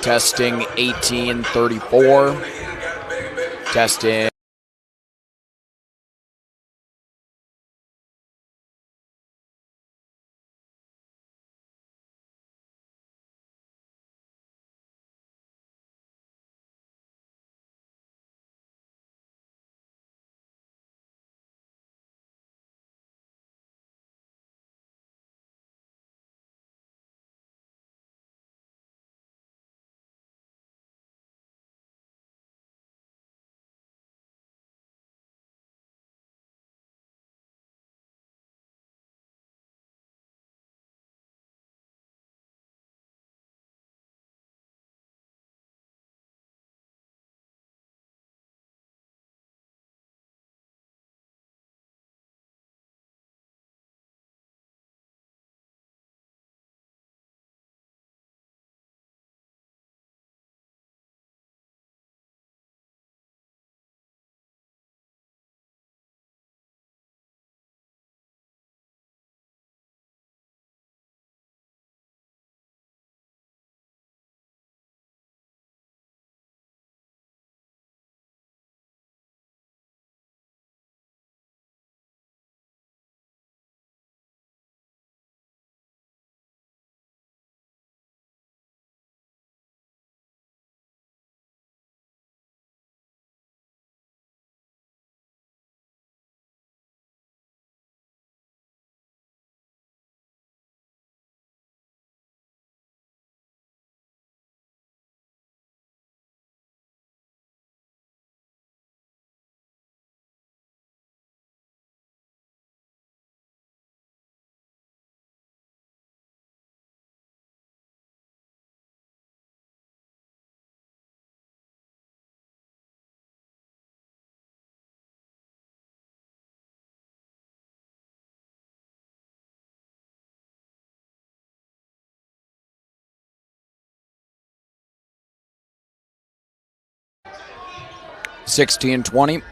Testing 1834. Testing. $16.20.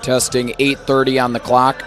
Testing 8:30 on the clock.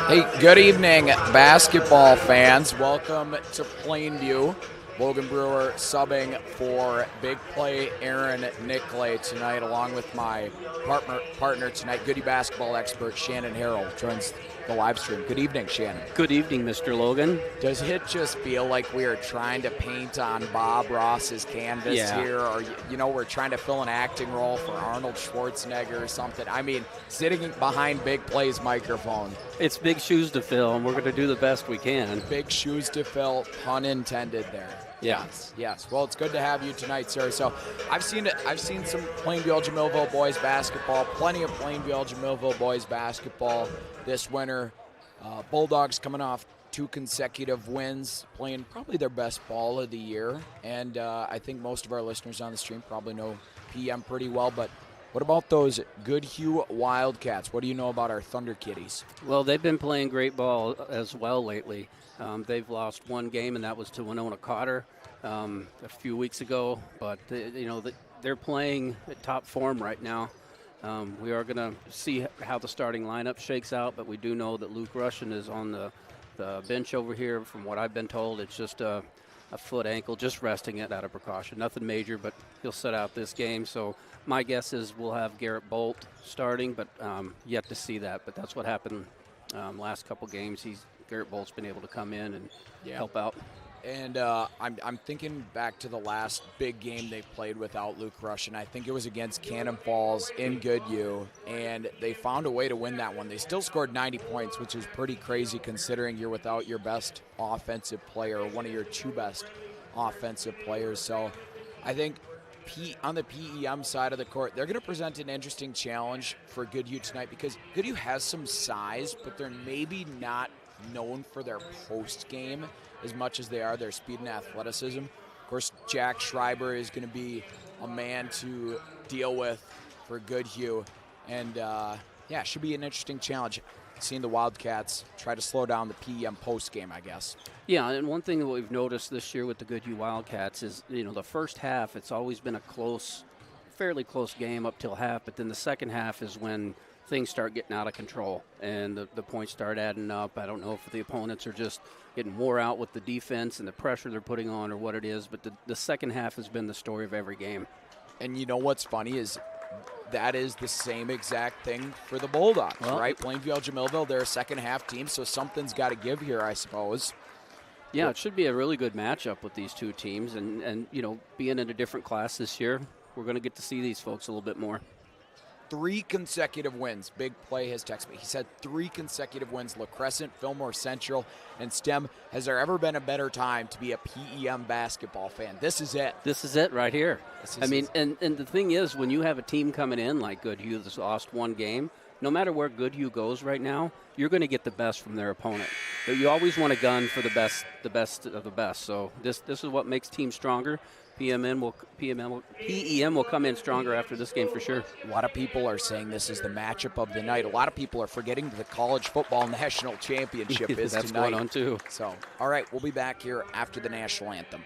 Hey, good evening, basketball fans. Welcome to Plainview. Logan Brewer subbing for Big Play Aaron Nicklay tonight, along with my partner tonight, Goodhue basketball expert Shannon Harrell joins the live stream. Good evening, Shannon. Good evening, Mr. Logan. Does it just feel like we are trying to paint on Bob Ross's canvas here? Or, we're trying to fill an acting role for Arnold Schwarzenegger or something? I mean, sitting behind Big Play's microphone. It's big shoes to fill, and we're going to do the best we can. Big shoes to fill, pun intended there. Yes. Well, it's good to have you tonight, sir. So I've seen some Plainview-Elgin-Millville boys basketball, plenty of Plainview-Elgin-Millville boys basketball this winter. Bulldogs coming off 2 consecutive wins, playing probably their best ball of the year. And I think most of our listeners on the stream probably know PM pretty well. But what about those Goodhue Wildcats? What do you know about our Thunder Kitties? Well, they've been playing great ball as well lately. They've lost one game, and that was to Winona Cotter a few weeks ago. But, they're playing at top form right now. We are going to see how the starting lineup shakes out, but we do know that Luke Russian is on the bench over here. From what I've been told, it's just a foot ankle, just resting it out of precaution. Nothing major, but he'll sit out this game. So my guess is we'll have Garrett Bolt starting, but yet to see that. But that's what happened last couple games. Garrett Bolt's been able to come in and help out. And I'm thinking back to the last big game they played without Luke Russian. I think it was against Cannon Falls in Goodhue, and they found a way to win that one. They still scored 90 points, which is pretty crazy considering you're without your best offensive player, or one of your 2 best offensive players. So I think on the PEM side of the court, they're going to present an interesting challenge for Goodhue tonight because Goodhue has some size, but they're maybe not known for their post game as much as they are their speed and athleticism. Of course, Jack Schreiber is going to be a man to deal with for Goodhue. And, should be an interesting challenge. Seeing the Wildcats try to slow down the PEM post game, I guess. Yeah, and one thing that we've noticed this year with the Goodhue Wildcats is, the first half, it's always been a fairly close game up till half, but then the second half is when things start getting out of control and the points start adding up. I don't know if the opponents are just getting wore out with the defense and the pressure they're putting on or what it is, but the second half has been the story of every game. And you know what's funny is that is the same exact thing for the Bulldogs, right? Plainview-Elgin-Millville, they're a second half team, so something's got to give here, I suppose. Yeah, it should be a really good matchup with these two teams, and being in a different class this year, we're going to get to see these folks a little bit more. 3 consecutive wins. Big Play has texted me. He said 3 consecutive wins. La Crescent, Fillmore Central, and STEM. Has there ever been a better time to be a PEM basketball fan? This is it. This is it right here. And the thing is, when you have a team coming in like Goodhue that's lost 1 game, no matter where Goodhue goes right now, you're going to get the best from their opponent. But you always want a gun for the best of the best. So this is what makes teams stronger. PEM will come in stronger after this game for sure. A lot of people are saying this is the matchup of the night. A lot of people are forgetting the college football national championship is That's tonight. going on too. So, all right, we'll be back here after the national anthem.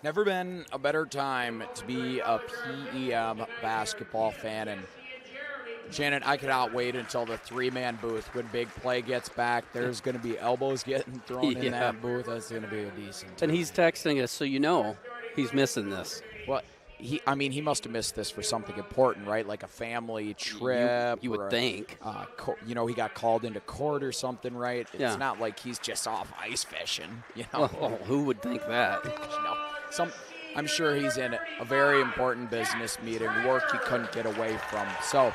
Never been a better time to be a PEM basketball fan. And Shannon, I cannot wait until the three-man booth when Big Play gets back. There's going to be elbows getting thrown in that booth. That's going to be a decent time. And he's texting us, so you know he's missing this. Well, he must have missed this for something important, right? Like a family trip. You would think. He got called into court or something, right? It's Yeah. not like he's just off ice fishing, Well, who would think that? I'm sure he's in a very important business meeting, work he couldn't get away from. So,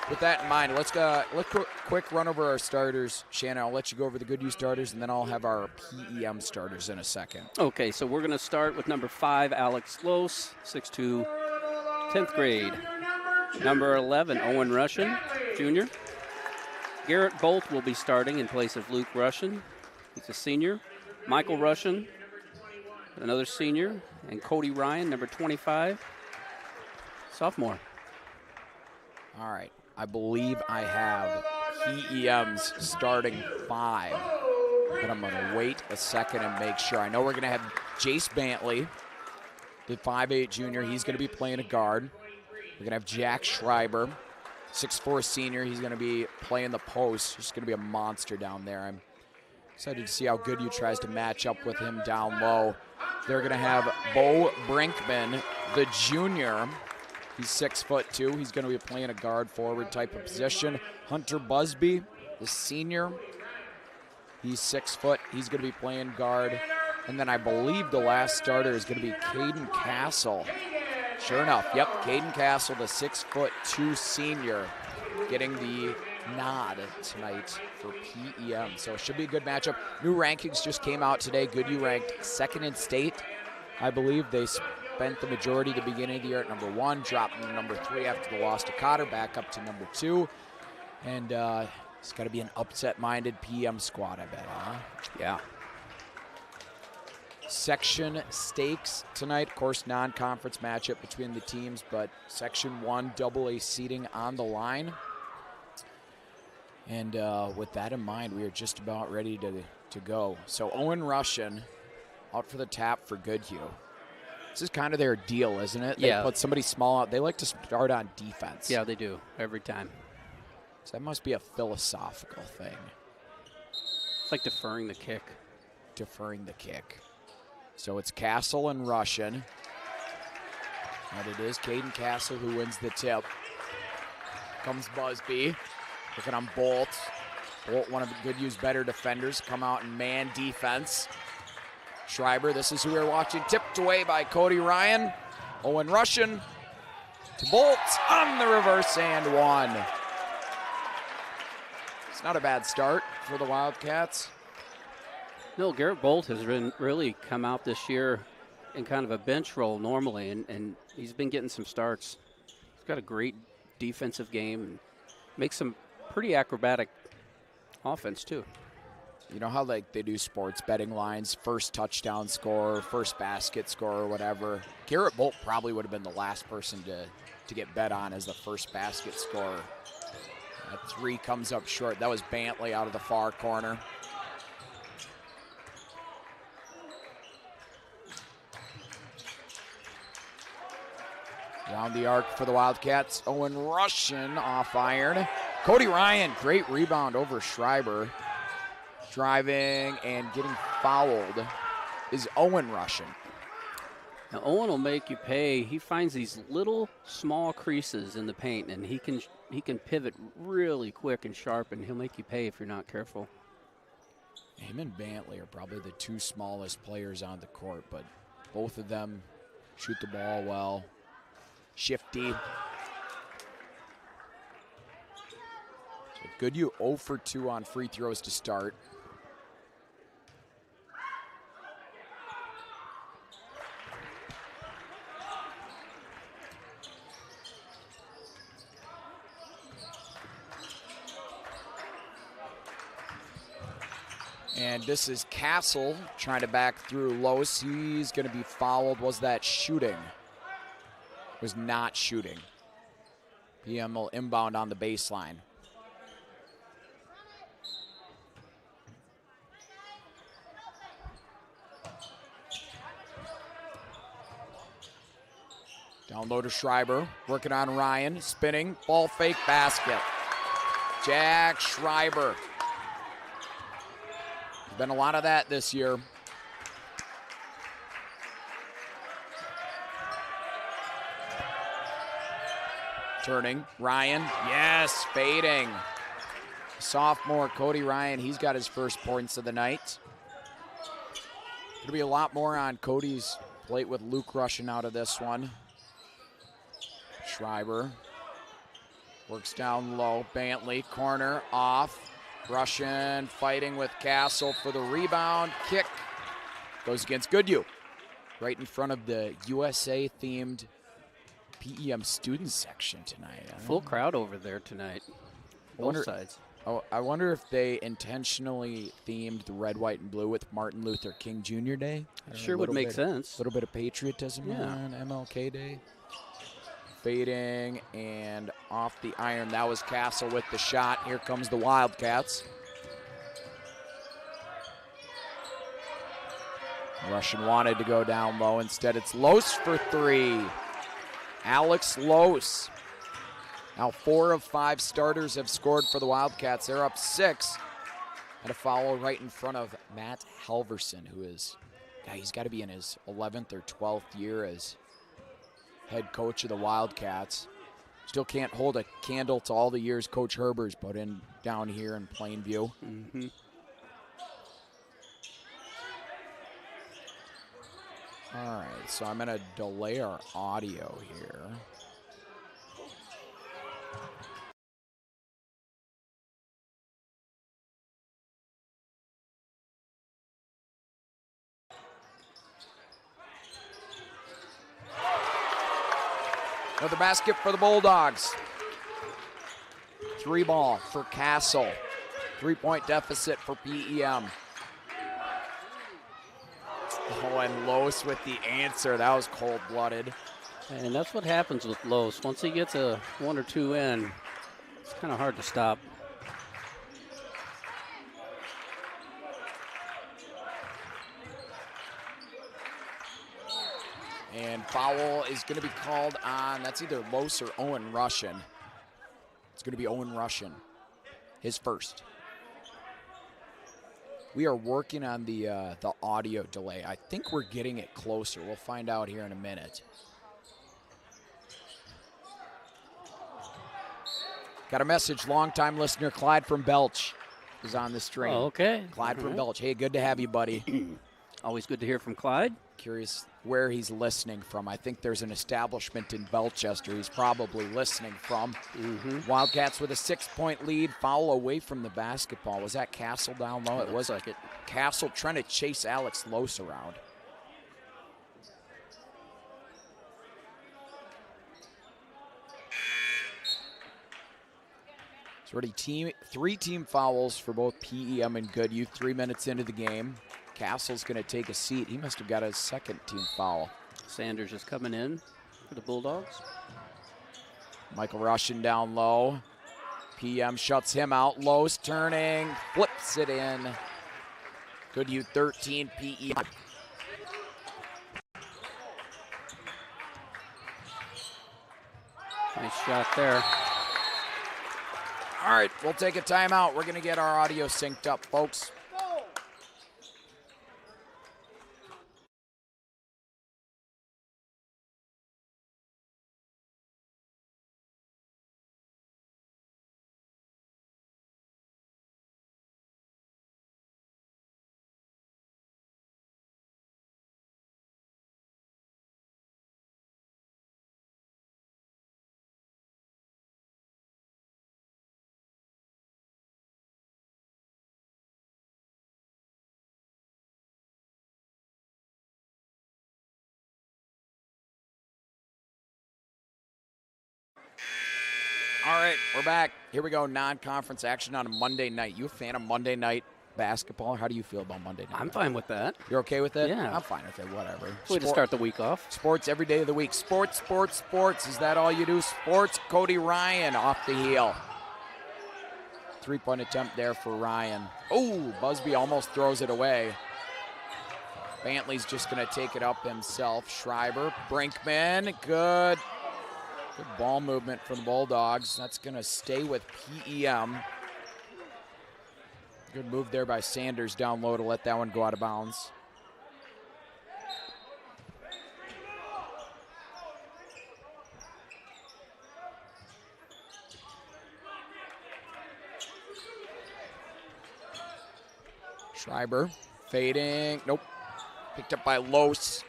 with that in mind, let's quick run over our starters. Shannon, I'll let you go over the Goodhue starters, and then I'll have our PEM starters in a second. Okay, so we're going to start with number 5, Alex Los, 6'2", 10th grade. Number 11, Owen Russian, junior. Garrett Bolt will be starting in place of Luke Russian. He's a senior. Michael Russian, another senior. And Cody Ryan, number 25, sophomore. All right. I believe I have PEM's starting 5, but I'm going to wait a second and make sure. I know we're going to have Jace Bantley, the 5'8 junior. He's going to be playing a guard. We're going to have Jack Schreiber, 6'4 senior. He's going to be playing the post. He's going to be a monster down there. I'm excited to see how Goodhue tries to match up with him down low. They're going to have Bo Brinkman, the junior. He's 6'2". He's going to be playing a guard forward type of position. Hunter Busby, the senior. He's 6 foot. He's going to be playing guard. And then I believe the last starter is going to be Caden Castle. Sure enough, yep, Caden Castle, the 6'2" senior, getting the nod tonight for PEM. So it should be a good matchup. New rankings just came out today. Goodhue ranked 2nd in state. I believe they spent the majority of the beginning of the year at number 1, dropped to number 3 after the loss to Cotter, back up to number 2. And it's got to be an upset-minded PEM squad, I bet, huh? Yeah. Section stakes tonight. Of course, non-conference matchup between the teams, but Section 1 AA seating on the line. And with that in mind, we are just about ready to go. So Owen Russian out for the tap for Goodhue. This is kind of their deal, isn't it? They put somebody small out. They like to start on defense. Yeah, they do, every time. So that must be a philosophical thing. It's like deferring the kick. Deferring the kick. So it's Castle and Russian. And it is Caden Castle who wins the tip. Comes Busby. Looking on Bolt. Bolt, one of Goodhue's better defenders, come out in man defense. Schreiber, this is who we're watching, tipped away by Cody Ryan. Owen Russian to Bolt on the reverse and 1. It's not a bad start for the Wildcats. No, Garrett Bolt has really come out this year in kind of a bench role normally, and he's been getting some starts. He's got a great defensive game and makes some pretty acrobatic offense too. You know how like they do sports betting lines, first touchdown scorer, first basket scorer, whatever. Garrett Bolt probably would have been the last person to get bet on as the first basket scorer. That 3 comes up short. That was Bantley out of the far corner. Around the arc for the Wildcats, Owen Russian off iron. Cody Ryan, great rebound over Schreiber. Driving and getting fouled is Owen Russian. Now Owen will make you pay. He finds these little small creases in the paint, and he can pivot really quick and sharp, and he'll make you pay if you're not careful. Him and Bantley are probably the 2 smallest players on the court, but both of them shoot the ball well. Shifty. So Goodhue 0 for 2 on free throws to start. And this is Castle trying to back through Los. He's going to be fouled. Was that shooting? Was not shooting. PM will inbound on the baseline. Down low to Schreiber, working on Ryan, spinning, ball fake, basket. Jack Schreiber. There's been a lot of that this year. Turning, Ryan, yes, fading. Sophomore Cody Ryan, he's got his first points of the night. There'll be a lot more on Cody's plate with Luke rushing out of this one. Schreiber works down low. Bantley, corner, off. Russian fighting with Castle for the rebound. Kick goes against Goodhue. Right in front of the USA-themed PEM student section tonight. Full crowd over there tonight. Both sides. Oh, I wonder if they intentionally themed the red, white, and blue with Martin Luther King Jr. Day. Sure would make sense. A little bit of patriotism on MLK Day. Fading and off the iron. That was Castle with the shot. Here comes the Wildcats. Russian wanted to go down low. Instead, it's Lose for three. Alex Lose. Now 4 of 5 starters have scored for the Wildcats. They're up 6. And a foul right in front of Matt Halverson, who is, he's got to be in his 11th or 12th year as head coach of the Wildcats. Still can't hold a candle to all the years Coach Herber's put in down here in Plainview. Mm-hmm. All right, so I'm going to delay our audio here. Another basket for the Bulldogs. 3 ball for Castle. 3-point deficit for PEM. Oh, and Lose with the answer. That was cold-blooded. And that's what happens with Lose. Once he gets a 1 or 2 in, it's kind of hard to stop. And foul is going to be called on, that's either Lose or Owen Russian. It's going to be Owen Russian, his first. We are working on the audio delay. I think we're getting it closer. We'll find out here in a minute. Got a message. Longtime listener Clyde from Belch is on the stream. Oh, okay. Clyde from Belch. Hey, good to have you, buddy. Always good to hear from Clyde. Curious where he's listening from. I think there's an establishment in Belchester he's probably listening from. Wildcats with a 6-point lead. Foul away from the basketball. Was that Castle down low? It was like it. Castle trying to chase Alex Lose around. It's already 3 team fouls for both PEM and Goodhue. 3 minutes into the game. Castle's going to take a seat. He must have got his second team foul. Sanders is coming in for the Bulldogs. Michael Russian down low. PM shuts him out. Lose turning, flips it in. Goodhue 13, PEM. Nice shot there. All right, we'll take a timeout. We're going to get our audio synced up, folks. All right, we're back. Here we go, non-conference action on a Monday night. You a fan of Monday night basketball? How do you feel about Monday night? I'm fine with that. You're okay with it? Yeah. I'm fine with it, whatever. Way to start the week off. Sports every day of the week. Sports, sports, sports. Is that all you do? Sports. Cody Ryan off the heel. 3-point attempt there for Ryan. Oh, Busby almost throws it away. Bantley's just going to take it up himself. Schreiber, Brinkman, good ball movement for the Bulldogs. That's going to stay with PEM. Good move there by Sanders down low to let that one go out of bounds. Schreiber fading, nope. Picked up by Los.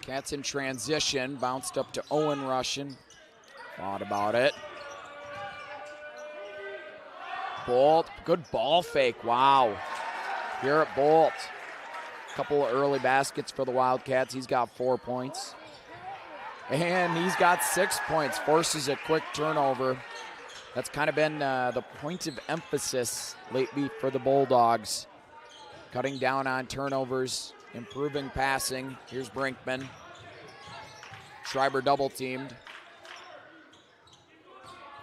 Cats in transition, bounced up to Owen Russian. Thought about it. Bolt, good ball fake, wow. Garrett Bolt. Couple of early baskets for the Wildcats. He's got 4 points. And he's got 6 points, forces a quick turnover. That's kind of been the point of emphasis lately for the Bulldogs. Cutting down on turnovers, improving passing. Here's Brinkman. Schreiber double teamed.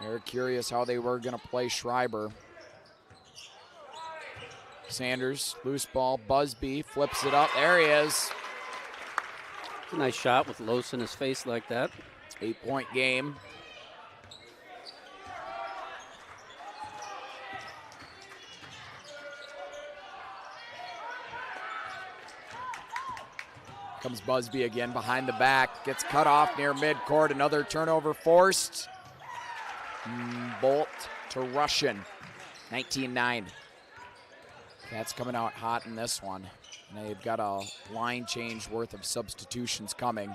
They're curious how they were going to play Schreiber. Sanders, loose ball. Busby flips it up. There he is. Nice shot with Los in his face like that. 8-point game. Comes Busby again behind the back. Gets cut off near midcourt. Another turnover forced. Bolt to Russian. 19-9. Cats coming out hot in this one. And they've got a line change worth of substitutions coming.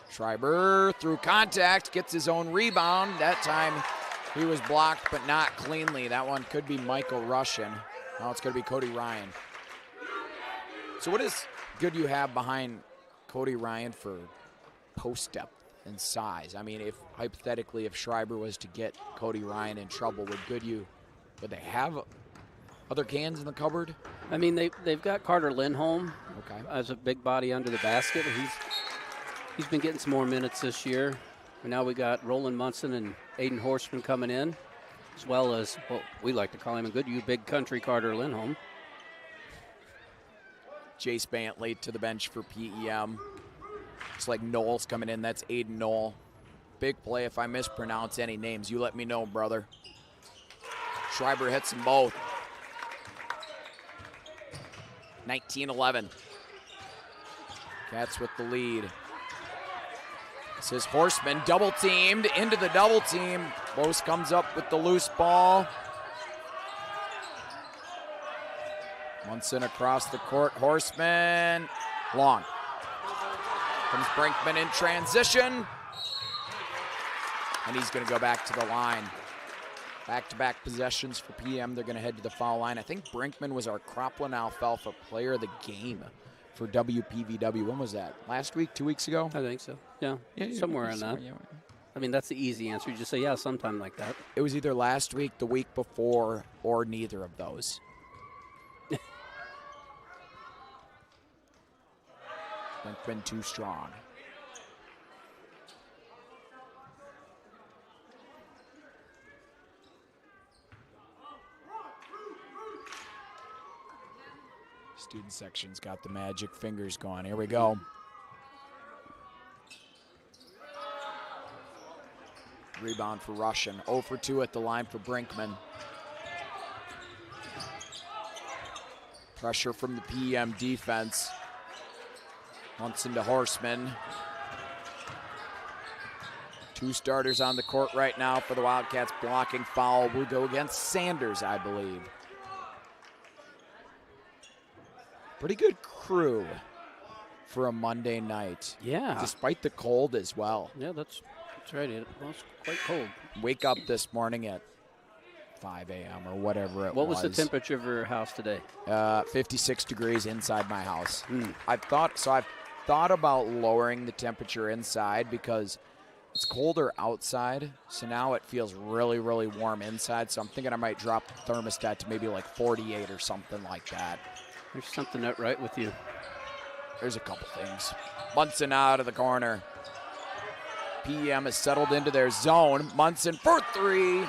Schreiber through contact. Gets his own rebound. That time he was blocked, but not cleanly. That one could be Michael Russian. Now it's going to be Cody Ryan. So what does Goodhue have behind Cody Ryan for post depth and size? I mean, if hypothetically, if Schreiber was to get Cody Ryan in trouble, would they have other cans in the cupboard? I mean, they've got Carter Lindholm as a big body under the basket. He's been getting some more minutes this year. And now we got Roland Munson and Aiden Horseman coming in, as well as, well, we like to call him in Goodhue, Big Country Carter Lindholm. Jace Bantley to the bench for PEM. It's like Knoll's coming in. That's Aiden Knoll. Big play. If I mispronounce any names, you let me know, brother. Schreiber hits them both. 19-11. Cats with the lead. This is Horseman double teamed into the double team. Los comes up with the loose ball. Munson across the court. Horseman, long. Comes Brinkman in transition. And he's going to go back to the line. Back-to-back possessions for PM. They're going to head to the foul line. I think Brinkman was our Cropland Alfalfa player of the game for WPVW. When was that? Last week, 2 weeks ago? I think so. Yeah, somewhere in that. Yeah. I mean, that's the easy answer. You just say, yeah, sometime like that. It was either last week, the week before, or neither of those. Brinkman too strong. Student section's got the magic fingers going. Here we go. Rebound for Russian. 0 for 2 at the line for Brinkman. Pressure from the PM defense. Munson to Horseman. 2 starters on the court right now for the Wildcats. Blocking foul will go against Sanders, I believe. Pretty good crew for a Monday night. Yeah. Despite the cold as well. Yeah, that's right. It was quite cold. Wake up this morning at 5 a.m. or whatever it was. What was the temperature of your house today? 56 degrees inside my house. I've thought about lowering the temperature inside because it's colder outside. So now it feels really, really warm inside. So I'm thinking I might drop the thermostat to maybe like 48 or something like that. There's something not right with you. There's a couple things. Munson out of the corner. PM has settled into their zone. Munson for 3.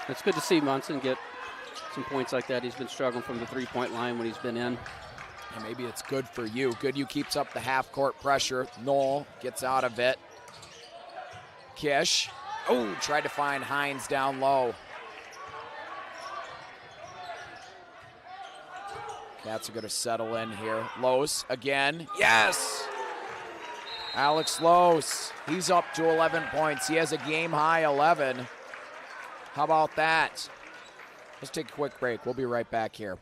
It's good to see Munson get some points like that. He's been struggling from the three-point line when he's been in. And maybe it's good for you. Goodhue keeps up the half-court pressure. Knoll gets out of it. Kish. Oh, tried to find Hines down low. Cats are going to settle in here. Lose again. Yes! Alex Lose. He's up to 11 points. He has a game-high 11. How about that? Let's take a quick break. We'll be right back here.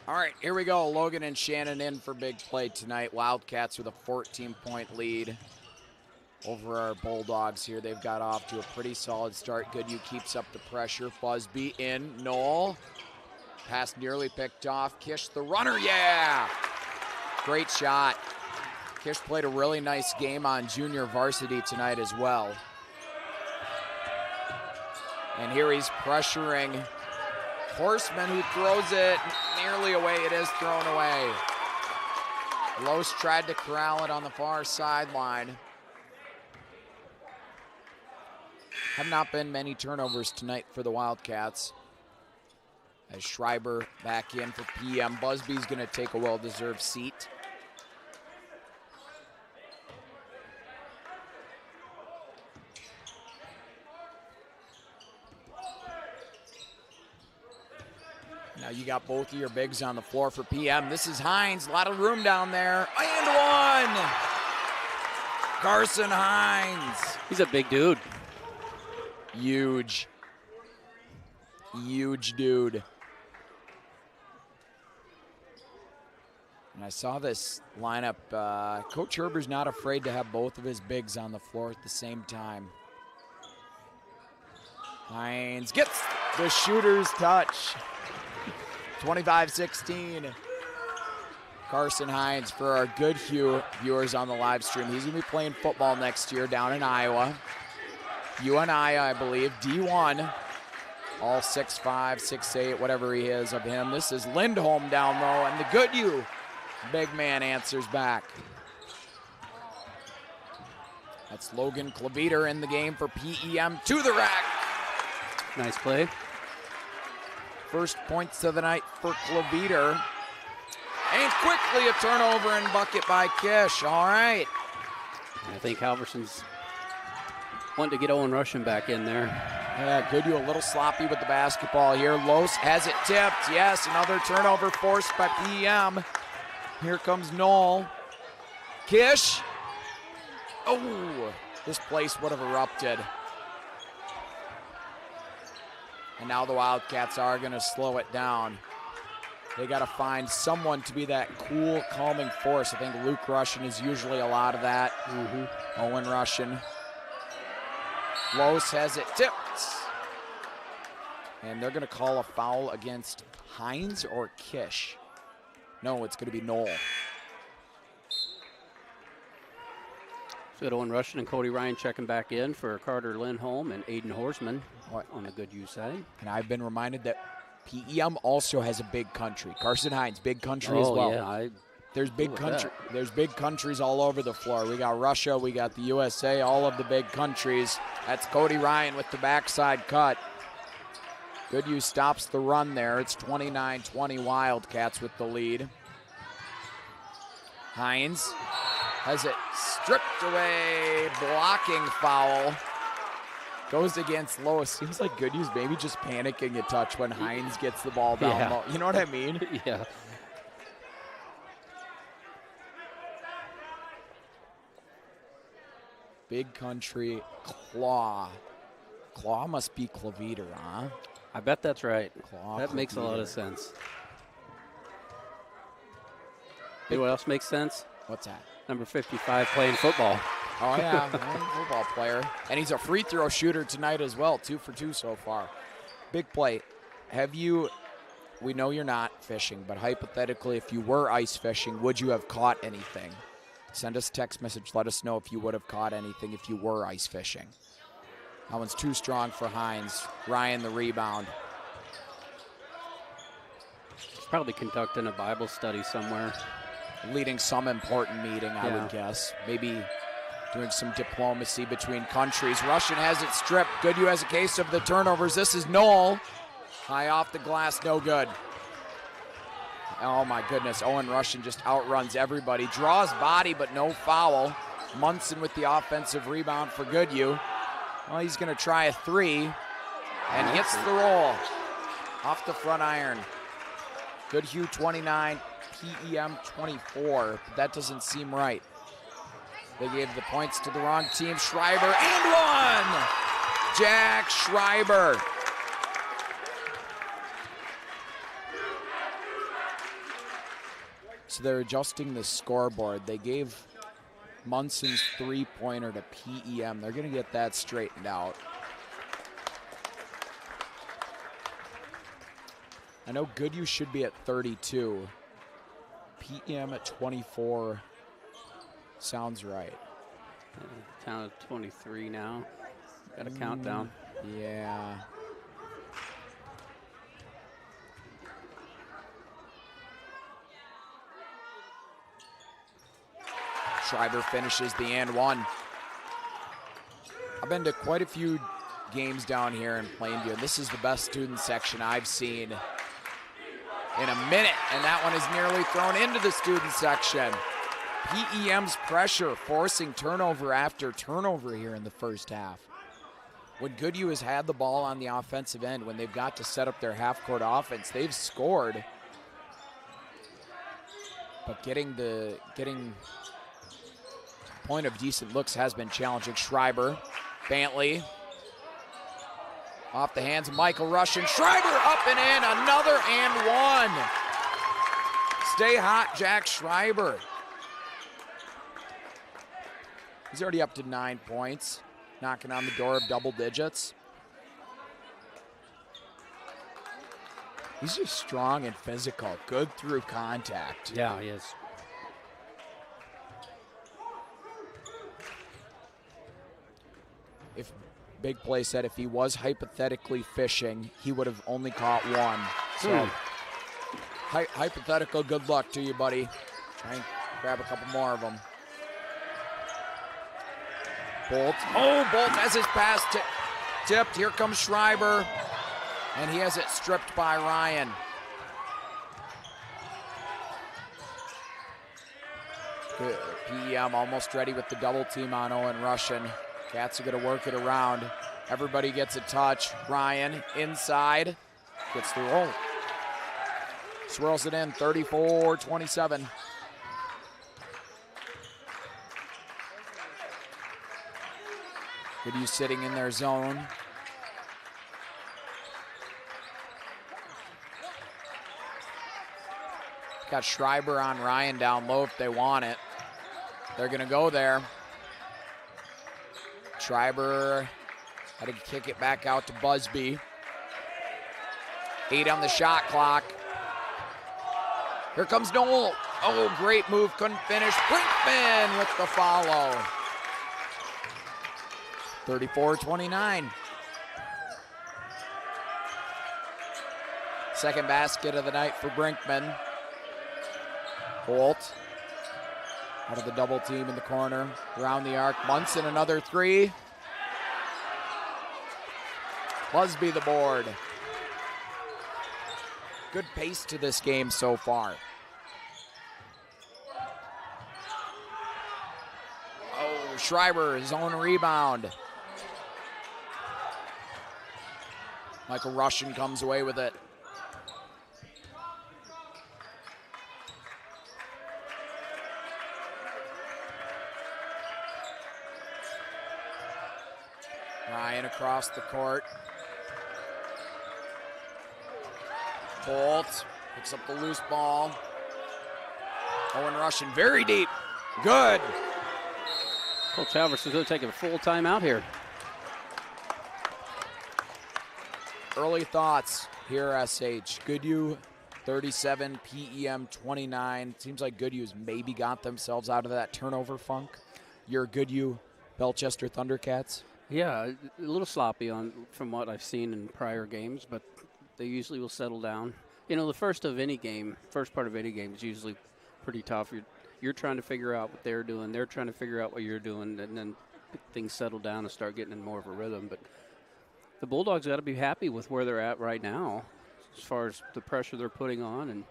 All right, here we go. Logan and Shannon in for big play tonight. Wildcats with a 14-point lead over our Bulldogs here. They've got off to a pretty solid start. Goodhue keeps up the pressure. Busby in. Knoll. Pass nearly picked off. Kish the runner. Yeah! Great shot. Kish played a really nice game on junior varsity tonight as well. And here he's pressuring Horseman, who throws it nearly away. It is thrown away. Lose tried to corral it on the far sideline. Have not been many turnovers tonight for the Wildcats. As Schreiber back in for PM. Busby's going to take a well-deserved seat. Now you got both of your bigs on the floor for PM. This is Hines, a lot of room down there. And one! Carson Hines. He's a big dude. Huge. Huge dude. And I saw this lineup. Coach Herber's not afraid to have both of his bigs on the floor at the same time. Hines gets the shooter's touch. 25-16. Carson Hines for our Goodhue viewers on the live stream. He's going to be playing football next year down in Iowa. UNI, I believe, D1. All 6'5", 6'8", whatever he is of him. This is Lindholm down low, and the Goodhue big man answers back. That's Logan Klaveter in the game for PEM to the rack. Nice play. First points of the night for Klaveter. And quickly a turnover and bucket by Kish. All right. I think Halverson's wanting to get Owen Russian back in there. Yeah, Goodhue a little sloppy with the basketball here. Lose has it tipped. Yes, another turnover forced by PM. Here comes Knoll. Kish. Oh, this place would have erupted. And now the Wildcats are going to slow it down. They got to find someone to be that cool, calming force. I think Luke Russian is usually a lot of that. Owen Russian. Lose has it tipped. And they're going to call a foul against Hines or Kish. No, it's going to be Knoll. So Owen Russian and Cody Ryan checking back in for Carter Lindholm and Aiden Horseman on the Goodhue side. And I've been reminded that PEM also has a big country. Carson Hines, big country as well. Yeah, there's big country. There's big countries all over the floor. We got Russia, we got the USA, all of the big countries. That's Cody Ryan with the backside cut. Goodhue stops the run there. It's 29-20 Wildcats with the lead. Hines Has it stripped away, blocking foul. Goes against Lowe. Seems like Goodhue's maybe just panicking a touch when Hines gets the ball down low. You know what I mean? Yeah. Big Country Claw. Claw must be Cleveter, huh? I bet that's right. Claw that makes a lot of Cleveter. sense. You know what else makes sense? What's that? Number 55 playing football. Oh, yeah, football player. And he's a free throw shooter tonight as well, 2 for 2 so far. Big play. We know you're not fishing, but hypothetically, if you were ice fishing, would you have caught anything? Send us a text message. Let us know if you would have caught anything if you were ice fishing. That one's too strong for Hines. Ryan, the rebound. He's probably conducting a Bible study somewhere. Leading some important meeting, I would guess. Maybe doing some diplomacy between countries. Russian has it stripped. Goodhue has a case of the turnovers. This is Knoll. High off the glass, no good. Oh my goodness, Owen Russian just outruns everybody. Draws body, but no foul. Munson with the offensive rebound for Goodhue. Well, he's gonna try a three and gets the roll off the front iron. Goodhue 29, PEM 24, but that doesn't seem right. They gave the points to the wrong team. Schreiber and one! Jack Schreiber. So they're adjusting the scoreboard. They gave Munson's three-pointer to PEM. They're going to get that straightened out. I know Goodhue should be at 32. PEM at 24 sounds right. Down at 23 now. Got a countdown. Yeah. Schreiber finishes the and one. I've been to quite a few games down here in Plainview, and this is the best student section I've seen in a minute, and that one is nearly thrown into the student section. PEM's pressure forcing turnover after turnover here in the first half. When Goodhue has had the ball on the offensive end, when they've got to set up their half-court offense, they've scored. But getting point of decent looks has been challenging. Schreiber, Bantley, off the hands of Michael Russian. Schreiber up and in, another and one. Stay hot, Jack Schreiber. He's already up to 9 points, knocking on the door of double digits. He's just strong and physical, good through contact. Yeah, he is. If Big Play said if he was hypothetically fishing, he would have only caught one. So hypothetical good luck to you, buddy. Try and grab a couple more of them. Bolt. Oh, Bolt has his pass tipped. Here comes Schreiber. And he has it stripped by Ryan. Good. PEM almost ready with the double team on Owen Russian. Cats are going to work it around. Everybody gets a touch. Ryan inside. Gets the roll. Swirls it in, 34-27. Goodhue sitting in their zone. Got Schreiber on Ryan down low if they want it. They're going to go there. Schreiber had to kick it back out to Busby. 8 on the shot clock. Here comes Knoll. Oh, great move, couldn't finish. Brinkman with the follow. 34-29. Second basket of the night for Brinkman. Bolt out of the double team in the corner, around the arc. Munson, another three. Busby the board. Good pace to this game so far. Schreiber, his own rebound. Michael Russian comes away with it. Ryan across the court. Bolt picks up the loose ball. Owen Russian, very deep. Good. Coach Halverson is going to take a full timeout here. Early thoughts here, SH. Goodhue 37, PEM 29. Seems like Goodhue's maybe got themselves out of that turnover funk. Your Goodhue Belchester Thundercats? Yeah, a little sloppy from what I've seen in prior games, but they usually will settle down. You know, the first part of any game is usually pretty tough. You're trying to figure out what they're doing. They're trying to figure out what you're doing, and then things settle down and start getting in more of a rhythm. But the Bulldogs got to be happy with where they're at right now as far as the pressure they're putting on and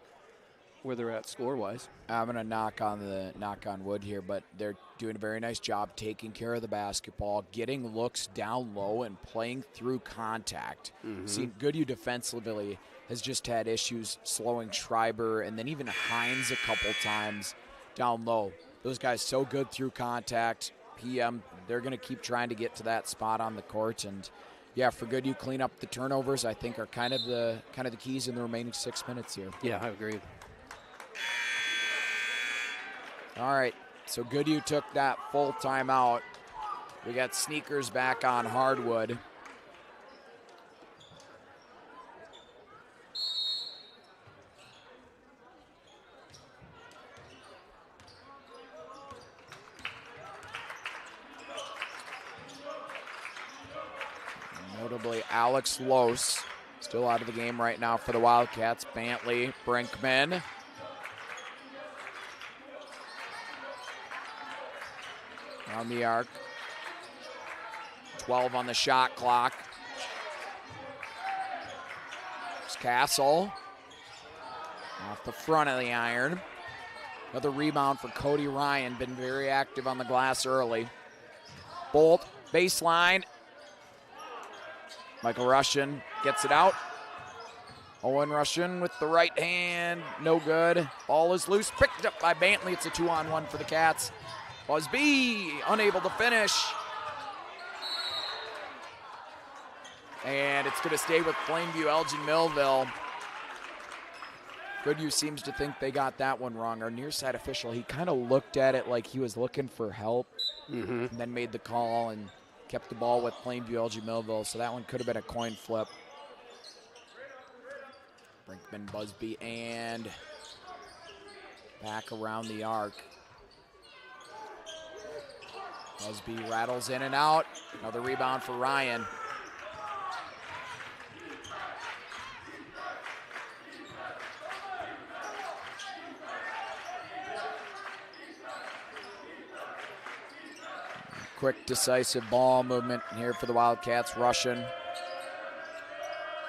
where they're at score-wise. I'm going to knock on wood here, but they're doing a very nice job taking care of the basketball, getting looks down low and playing through contact. See, Goodhue defensively has just had issues slowing Schreiber and then even Hines a couple times down low. Those guys so good through contact. PM, they're going to keep trying to get to that spot on the court. And yeah, for Goodhue, clean up the turnovers, I think, are kind of the keys in the remaining 6 minutes here. Yeah, I agree. All right, so Goodhue took that full timeout. We got Sneakers back on hardwood. Notably, Alex Lose, still out of the game right now for the Wildcats. Bantley, Brinkman. On the arc. 12 on the shot clock. There's Castle. Off the front of the iron. Another rebound for Cody Ryan. Been very active on the glass early. Bolt, baseline. Michael Russian gets it out. Owen Russian with the right hand. No good. Ball is loose. Picked up by Bantley. It's a 2-on-1 for the Cats. Busby unable to finish. And it's going to stay with Plainview-Elgin-Millville. Goodhue seems to think they got that one wrong. Our near side official, he kind of looked at it like he was looking for help and then made the call and kept the ball with Plainview-Elgin-Millville. So that one could have been a coin flip. Brinkman, Busby, and back around the arc. Busby rattles in and out. Another rebound for Ryan. Quick, decisive ball movement here for the Wildcats. Russian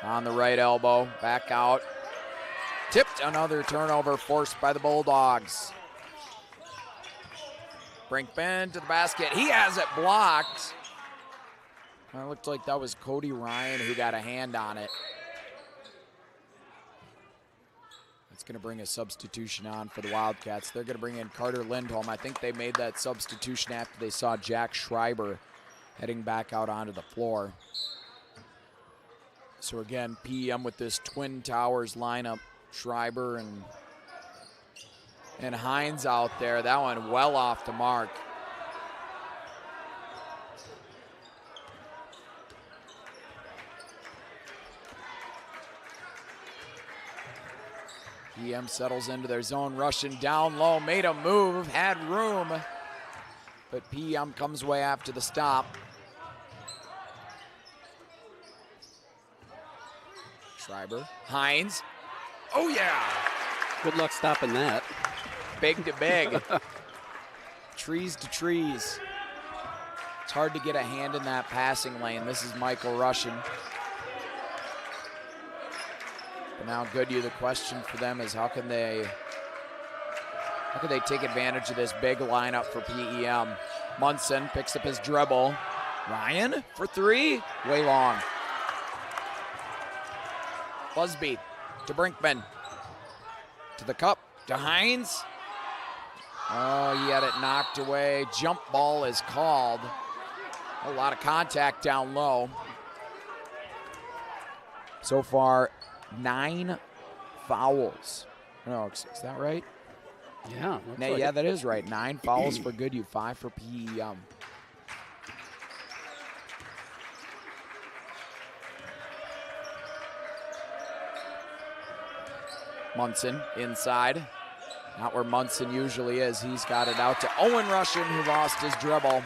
on the right elbow, back out. Tipped, another turnover forced by the Bulldogs. Brinkman to the basket. He has it blocked. It looked like that was Cody Ryan who got a hand on it. That's going to bring a substitution on for the Wildcats. They're going to bring in Carter Lindholm. I think they made that substitution after they saw Jack Schreiber heading back out onto the floor. So again, PM with this Twin Towers lineup. Schreiber and Hines out there. That one well off the mark. PM settles into their zone. Russian down low, made a move, had room, but PM comes away after the stop. Schreiber, Hines. Oh yeah! Good luck stopping that. Big to big. Trees to trees. It's hard to get a hand in that passing lane. This is Michael Russian. But now Goodhue, the question for them is how can they take advantage of this big lineup for PEM? Munson picks up his dribble. Ryan for three, way long. Busby to Brinkman. To the cup, to Hines. Oh, he had it knocked away. Jump ball is called. A lot of contact down low. So far, 9 fouls. No, is that right? Yeah. Yeah, that is right. 9 fouls for Goodhue, 5 for PEM. Munson inside. Not where Munson usually is. He's got it out to Owen Russian, who lost his dribble.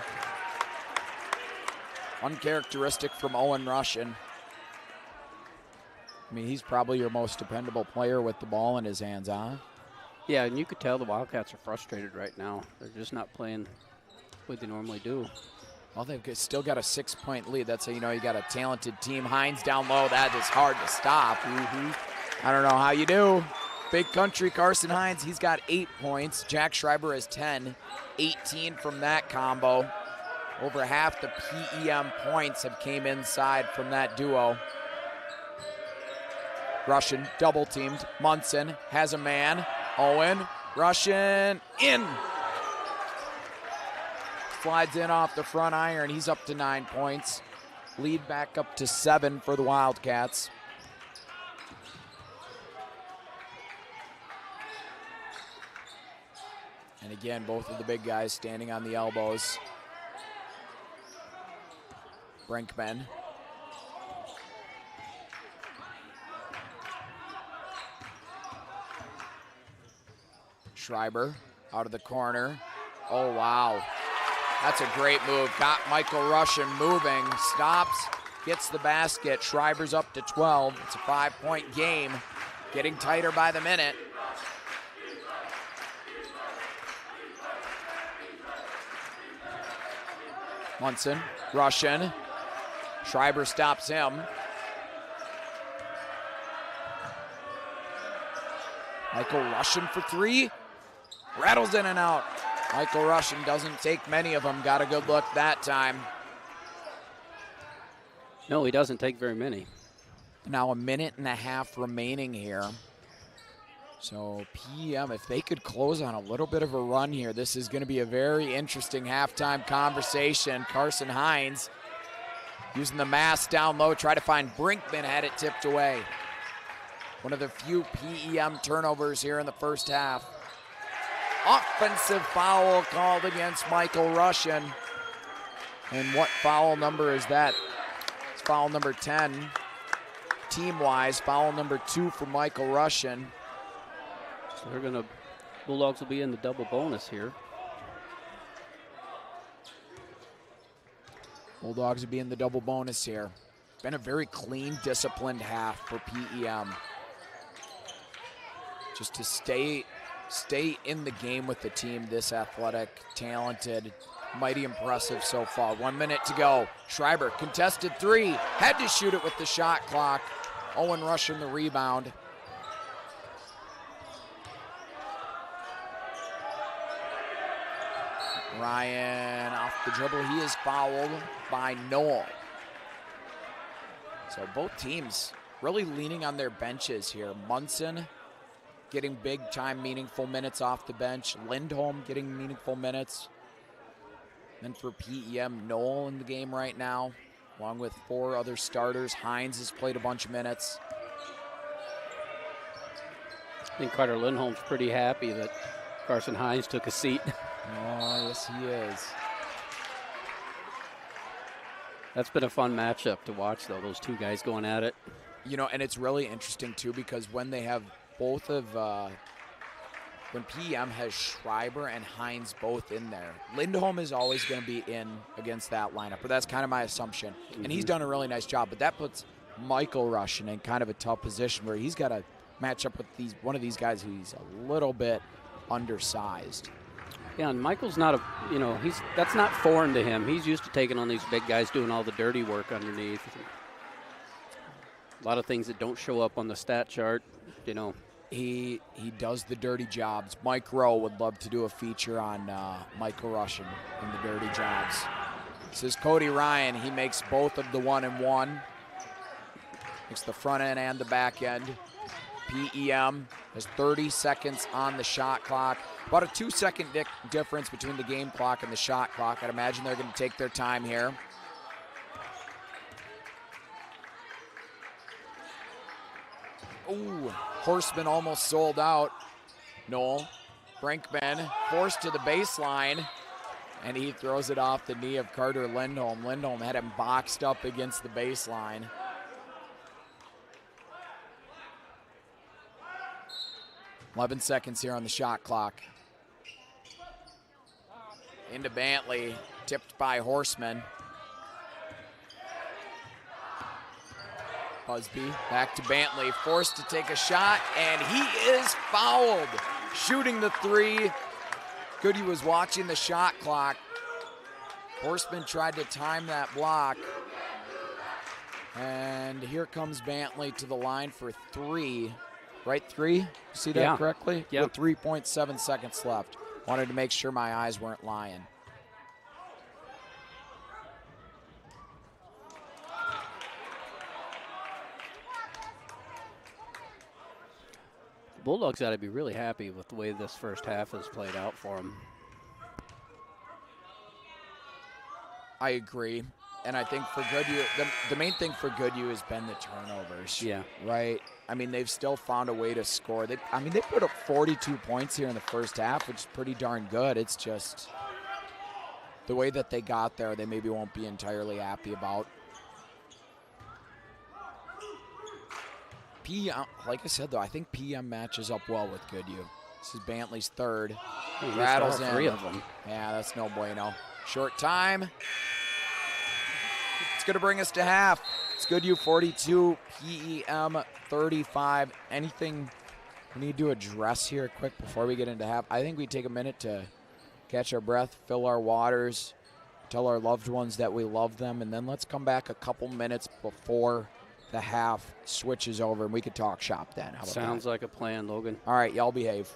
Uncharacteristic from Owen Russian. I mean, he's probably your most dependable player with the ball in his hands, huh? Yeah, and you could tell the Wildcats are frustrated right now. They're just not playing what they normally do. Well, they've still got a 6-point lead. That's how you know you got a talented team. Hines down low. That is hard to stop. I don't know how you do. Big country Carson Hines, he's got 8 points. Jack Schreiber has 10, 18 from that combo. Over half the PEM points have came inside from that duo. Russian double teamed. Munson has a man. Owen, Russian, in. Slides in off the front iron. He's up to 9 points. Lead back up to 7 for the Wildcats. And again, both of the big guys standing on the elbows. Brinkman. Schreiber out of the corner. Oh, wow. That's a great move. Got Michael Russian moving. Stops, gets the basket. Schreiber's up to 12. It's a 5-point game. Getting tighter by the minute. Munson, Russian. Schreiber stops him. Michael Russian for three. Rattles in and out. Michael Russian doesn't take many of them. Got a good look that time. No, he doesn't take very many. Now 1.5 minutes remaining here. So PM, if they could close on a little bit of a run here, this is going to be a very interesting halftime conversation. Carson Hines using the mass down low, try to find Brinkman, had it tipped away. One of the few PEM turnovers here in the first half. Offensive foul called against Michael Russian. And what foul number is that? It's foul number 10. Team-wise, foul number 2 for Michael Russian. So they're gonna, Bulldogs will be in the double bonus here. Bulldogs will be in the double bonus here. Been a very clean, disciplined half for PEM. Just to stay in the game with the team, this athletic, talented, mighty impressive so far. 1 minute to go. Schreiber, contested three. Had to shoot it with the shot clock. Owen Russian the rebound. Ryan off the dribble. He is fouled by Noel. So both teams really leaning on their benches here. Munson getting big time meaningful minutes off the bench. Lindholm getting meaningful minutes. Then for PEM, Noel in the game right now, along with 4 other starters. Hines has played a bunch of minutes. I think Carter Lindholm's pretty happy that Carson Hines took a seat. Oh, yes, he is. That's been a fun matchup to watch, though, those two guys going at it. You know, and it's really interesting, too, because when they have both of, when PM has Schreiber and Hines both in there, Lindholm is always going to be in against that lineup, but that's kind of my assumption. And he's done a really nice job, but that puts Michael Russian in kind of a tough position where he's got to match up with one of these guys who's a little bit undersized. Yeah, and Michael's not a, that's not foreign to him. He's used to taking on these big guys doing all the dirty work underneath. A lot of things that don't show up on the stat chart, He does the dirty jobs. Mike Rowe would love to do a feature on Michael Russian in the dirty jobs. This is Cody Ryan. He makes both of the 1-and-1. Makes the front end and the back end. PEM has 30 seconds on the shot clock. About a 2-second difference between the game clock and the shot clock. I'd imagine they're going to take their time here. Ooh, Horseman almost sold out. Noel Brinkman forced to the baseline, and he throws it off the knee of Carter Lindholm. Lindholm had him boxed up against the baseline. "11 seconds here on the shot clock. Into Bantley, tipped by Horseman. Busby back to Bantley, forced to take a shot, and he is fouled. Shooting the three. Goodhue was watching the shot clock. Horseman tried to time that block. And here comes Bantley to the line for three. Right, three? See that correctly? Yeah. With 3.7 seconds left. Wanted to make sure my eyes weren't lying. Bulldogs got to be really happy with the way this first half has played out for them. I agree. And I think for Goodhue, the main thing for Goodhue has been the turnovers. Yeah. Right? I mean, they've still found a way to score. They put up 42 points here in the first half, which is pretty darn good. It's just the way that they got there, they maybe won't be entirely happy about. Like I said, though, I think PM matches up well with Goodhue. This is Bantley's third. Rattles in. 3 of them. Yeah, that's no bueno. Short time. It's going to bring us to half. It's Goodhue 42, PEM 35. Anything we need to address here quick before we get into half? I think we take a minute to catch our breath, fill our waters, tell our loved ones that we love them, and then let's come back a couple minutes before the half switches over, and we could talk shop then. How about Sounds that? like a plan, Logan. All right, y'all behave.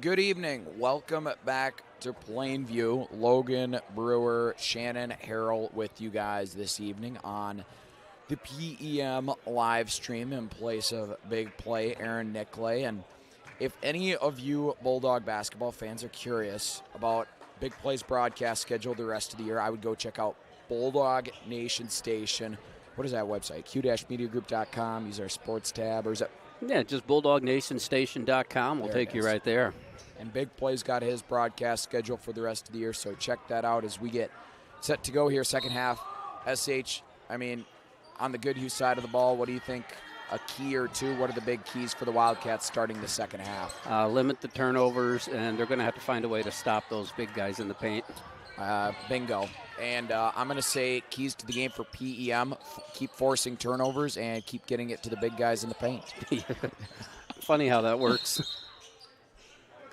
Good evening. Welcome back to Plainview. Logan Brewer, Shannon Harrell with you guys this evening on the PEM live stream in place of Big Play, Aaron Nicklay. And if any of you Bulldog basketball fans are curious about Big Play's broadcast schedule the rest of the year, I would go check out Bulldog Nation Station. What is that website? q-mediagroup.com. Use our sports tab, or is it? Yeah, just BulldogNationStation.com will take you right there. And Big Play's got his broadcast schedule for the rest of the year, so check that out as we get set to go here, second half. SH, I mean, on the Goodhue side of the ball, what do you think? A key or two? What are the big keys for the Wildcats starting the second half? Limit the turnovers, and they're going to have to find a way to stop those big guys in the paint. Bingo. And I'm going to say keys to the game for PEM, keep forcing turnovers and keep getting it to the big guys in the paint. Funny how that works.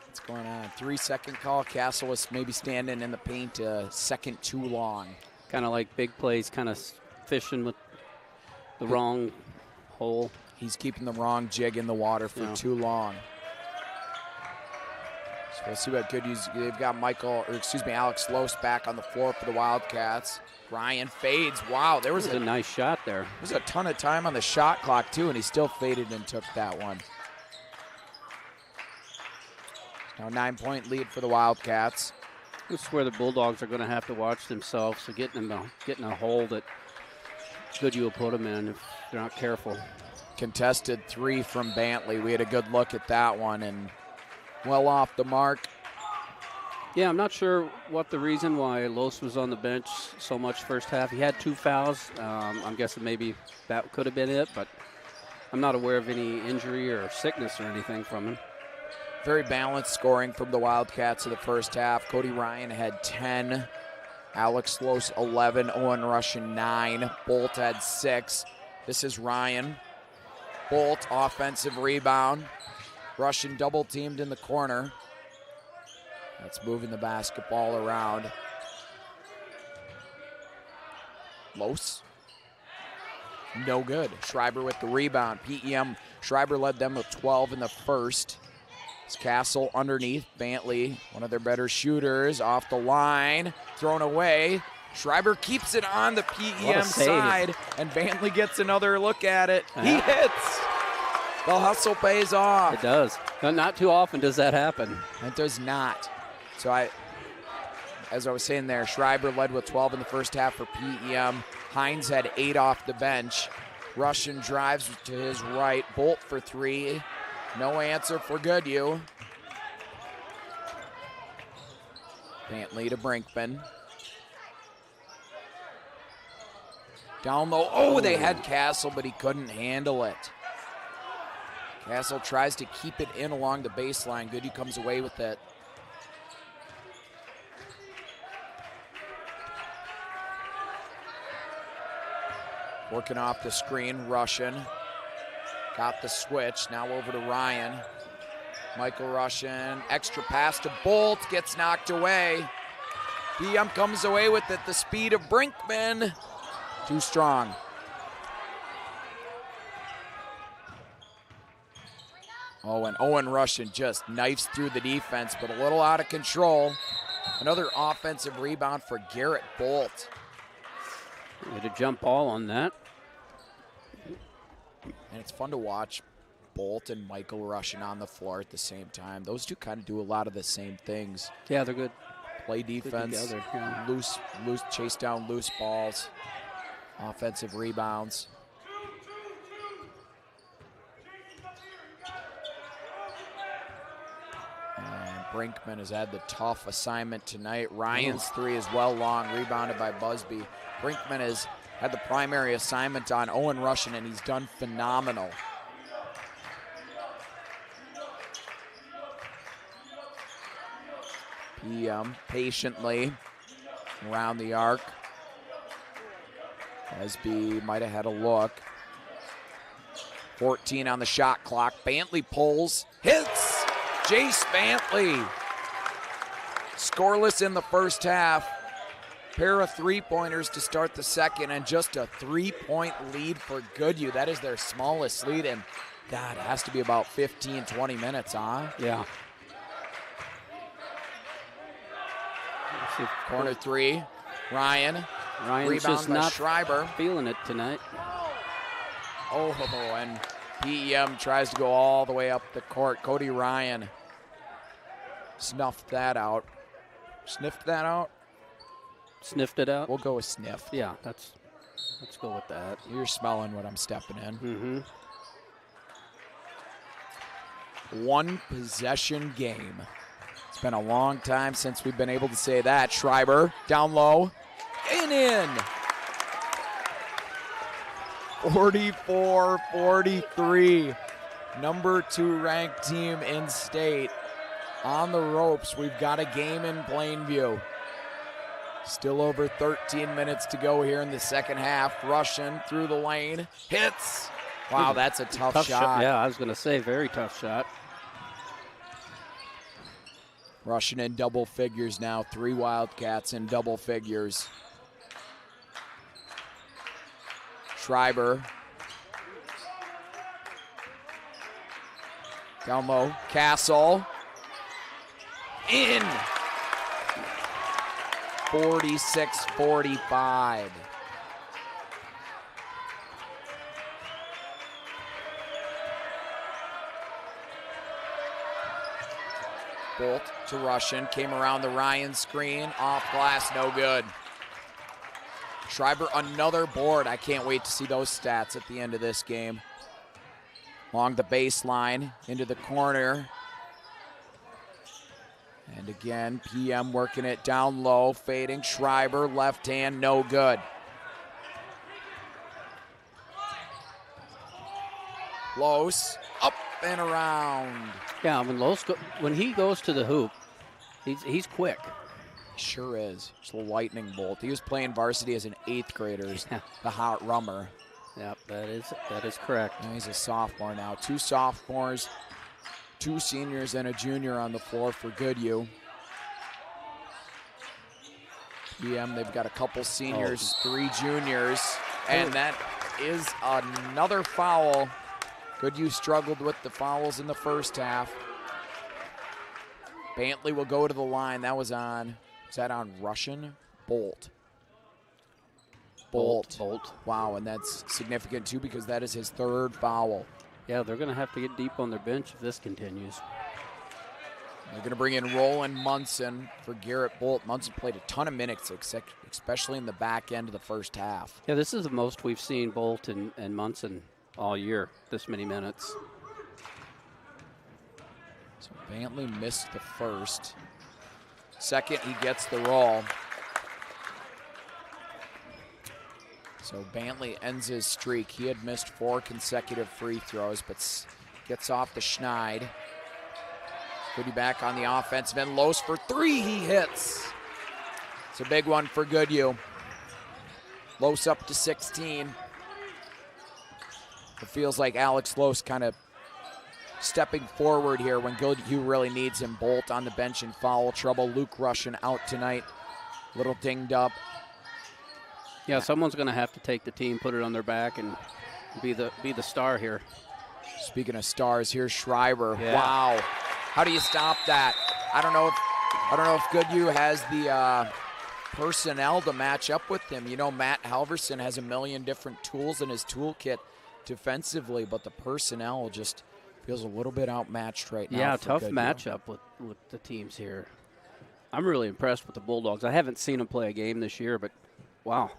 What's going on? 3-second call. Castle was maybe standing in the paint a second too long. Kind of like Big Play's kind of fishing with the wrong hole. He's keeping the wrong jig in the water for too long. So we'll see what Goodhue's. They've got Alex Lose back on the floor for the Wildcats. Ryan fades. Wow, there was a nice shot there. There was a ton of time on the shot clock too, and he still faded and took that one. Now 9-point lead for the Wildcats. This is where the Bulldogs are going to have to watch themselves, so getting a hole that Goodhue will put them in if they're not careful. Contested three from Bantley. We had a good look at that one and well off the mark. Yeah, I'm not sure what the reason why Los was on the bench so much first half. He had 2 fouls. I'm guessing maybe that could have been it, but I'm not aware of any injury or sickness or anything from him. Very balanced scoring from the Wildcats in the first half. Cody Ryan had 10. Alex Los 11. Owen Russian 9. Bolt had 6. This is Ryan. Bolt, offensive rebound. Russian double teamed in the corner. That's moving the basketball around. Los. No good. Schreiber with the rebound. PEM, Schreiber led them with 12 in the first. It's Castle underneath. Bantley, one of their better shooters, off the line. Thrown away. Schreiber keeps it on the PEM side, and Bantley gets another look at it. He hits. The hustle pays off. It does. Not too often does that happen. It does not. So as I was saying there, Schreiber led with 12 in the first half for PEM. Hines had 8 off the bench. Russian drives to his right. Bolt for 3. No answer for Goodhue. Bantley to Brinkman. Down low. Oh, they had Castle, but he couldn't handle it. Castle tries to keep it in along the baseline. Goodhue comes away with it. Working off the screen, Russian. Got the switch, now over to Ryan. Michael Russian, extra pass to Bolt, gets knocked away. PM comes away with it, the speed of Brinkman. Too strong. Owen Russian just knifes through the defense, but a little out of control. Another offensive rebound for Garrett Bolt. We had a jump ball on that. And it's fun to watch Bolt and Michael Russian on the floor at the same time. Those two kind of do a lot of the same things. Yeah, they're good. Play defense, together, yeah. loose, chase down loose balls, offensive rebounds. And Brinkman has had the tough assignment tonight. Ryan's three is well long, rebounded by Busby. Brinkman has had the primary assignment on Owen Russian, and he's done phenomenal. PM patiently around the arc. Busby might have had a look. 14 on the shot clock. Bantley pulls, hits. Jace Bantley. Scoreless in the first half. Pair of three-pointers to start the second, and just a 3-point lead for Goodhue. That is their smallest lead, and God, it has to be about 15, 20 minutes, huh? Yeah. Corner three. Ryan's Ryan's rebound just by not Schreiber. feeling it tonight. Oh, and PEM tries to go all the way up the court. Cody Ryan snuffed that out. Sniffed that out? Sniffed it out? We'll go with sniff. Yeah, let's go with that. You're smelling what I'm stepping in. Mm-hmm. One possession game. It's been a long time since we've been able to say that. Schreiber down low and in. 44-43. Number 2 ranked team in state. On the ropes. We've got a game in Plainview. Still over 13 minutes to go here in the second half. Russian through the lane. Hits. Wow, that's a tough shot. Yeah, I was going to say, very tough shot. Russian in double figures now. 3 Wildcats in double figures. Schreiber. Down low. Castle. In. 46-45. Bolt to Russian. Came around the Ryan screen. Off glass, no good. Schreiber, another board. I can't wait to see those stats at the end of this game. Along the baseline, into the corner. And again, PM working it down low, fading. Schreiber, left hand, no good. Los, up and around. Yeah, when he goes to the hoop, he's quick. Sure is. Just a lightning bolt. He was playing varsity as an 8th grader, the hot rummer. Yep, that is correct. Now he's a sophomore now. 2 sophomores, 2 seniors, and a junior on the floor for Goodhue. PM, they've got a couple seniors, 3 juniors, and that is another foul. Goodhue struggled with the fouls in the first half. Bantley will go to the line. That was that on Russian? Bolt. Wow, and that's significant too because that is his 3rd foul. Yeah, they're going to have to get deep on their bench if this continues. They're going to bring in Roland Munson for Garrett Bolt. Munson played a ton of minutes, especially in the back end of the first half. Yeah, this is the most we've seen Bolt and Munson all year, this many minutes. So Bantley missed the first. Second, he gets the roll. So Bantley ends his streak. He had missed 4 consecutive free throws, but gets off the Schneid. Goodhue back on the offensive end. Los for 3, he hits. It's a big one for Goodhue. Los up to 16. It feels like Alex Los kind of stepping forward here when Goodhue really needs him. Bolt on the bench in foul trouble. Luke Russian out tonight. A little dinged up. Yeah, someone's going to have to take the team, put it on their back, and be the star here. Speaking of stars, here's Schreiber. Yeah. Wow. How do you stop that? I don't know if Goodhue has the personnel to match up with him. You know, Matt Halverson has a million different tools in his toolkit defensively, but the personnel just feels a little bit outmatched right now. Yeah, tough Goodhue. matchup with the teams here. I'm really impressed with the Bulldogs. I haven't seen them play a game this year, but wow.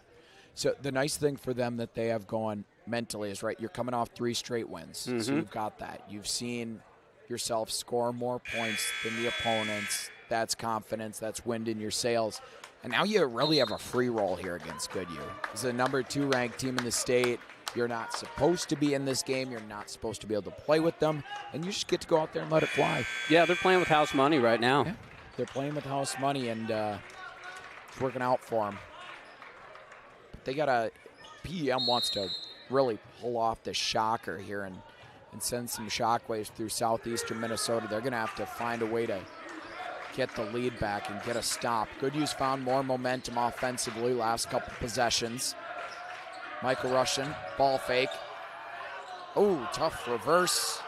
So the nice thing for them that they have going mentally is, right, you're coming off 3 straight wins. So you've got that. You've seen yourself score more points than the opponents. That's confidence. That's wind in your sails. And now you really have a free roll here against Goodhue. This is the number 2 ranked team in the state. You're not supposed to be in this game. You're not supposed to be able to play with them. And you just get to go out there and let it fly. Yeah, they're playing with house money right now. Yeah, they're playing with house money, and it's working out for them. They got PEM wants to really pull off the shocker here and send some shockwaves through southeastern Minnesota. They're going to have to find a way to get the lead back and get a stop. Goodhue's found more momentum offensively last couple possessions. Michael Russian, ball fake. Oh, tough reverse.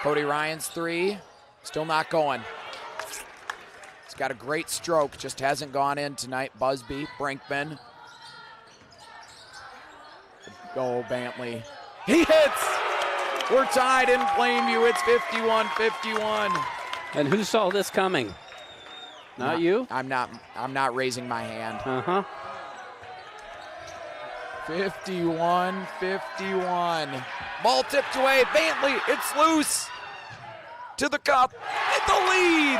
Cody Ryan's 3, still not going. He's got a great stroke, just hasn't gone in tonight. Busby, Brinkman. Go, Bantley. He hits! We're tied in Plainview. It's 51-51. And who saw this coming? Not you? I'm not raising my hand. Uh-huh. 51-51. Ball tipped away. Bantley, it's loose. To the cup. With the lead.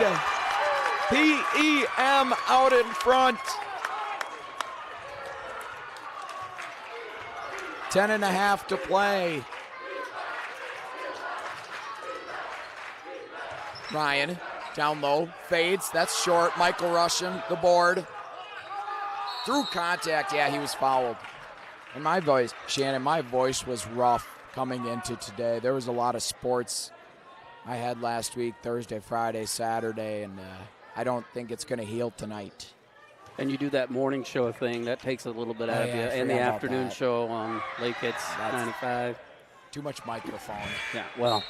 PEM out in front. 10.5 to play. Ryan, down low, fades, that's short. Michael Russian, the board. Through contact, yeah, he was fouled. And my voice, Shannon, my voice was rough coming into today. There was a lot of sports I had last week, Thursday, Friday, Saturday, and I don't think it's going to heal tonight. And you do that morning show thing, that takes a little bit out of you. And the afternoon show on Lake Hits 95. Too much microphone. Yeah, well,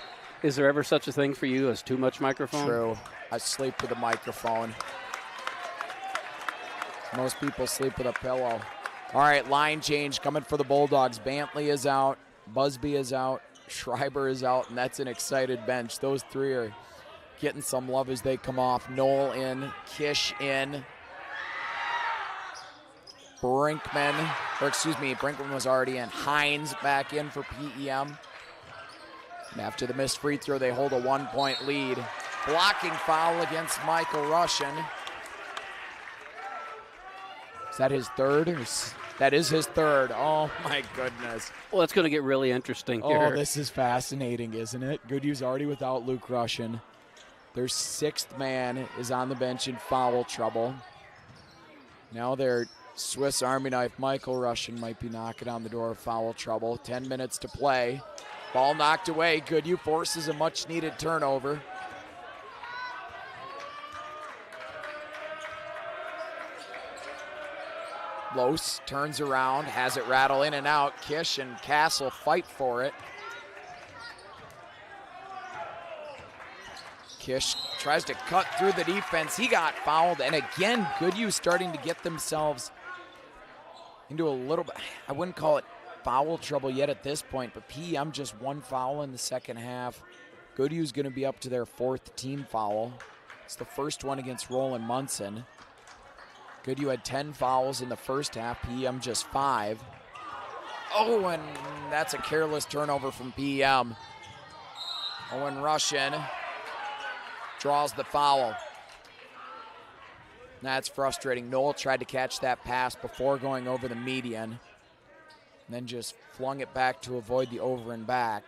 is there ever such a thing for you as too much microphone? True. I sleep with a microphone. Most people sleep with a pillow. All right, line change coming for the Bulldogs. Bantley is out. Busby is out. Schreiber is out, and that's an excited bench. Those three are getting some love as they come off. Knoll in. Kish in. Brinkman was already in. Hines back in for PEM. And after the missed free throw, they hold a 1-point lead. Blocking foul against Michael Russian. Is that his third? That is his third. Oh, my goodness. Well, it's going to get really interesting here. Oh, this is fascinating, isn't it? Goodhue's already without Luke Russian. Their sixth man is on the bench in foul trouble. Now their Swiss Army knife, Michael Russian, might be knocking on the door of foul trouble. 10 minutes to play. Ball knocked away. Goodhue forces a much-needed turnover. Los turns around, has it rattle in and out. Kish and Castle fight for it. Kish tries to cut through the defense. He got fouled, and again, Goodhue starting to get themselves into a little bit, I wouldn't call it foul trouble yet at this point, but PM just one foul in the second half. Goodhue's going to be up to their fourth team foul. It's the first one against Roland Munson. Goodhue had 10 fouls in the first half, PM just 5. Oh, and that's a careless turnover from PM. Owen Russian draws the foul. That's frustrating. Knoll tried to catch that pass before going over the median, and then just flung it back to avoid the over and back.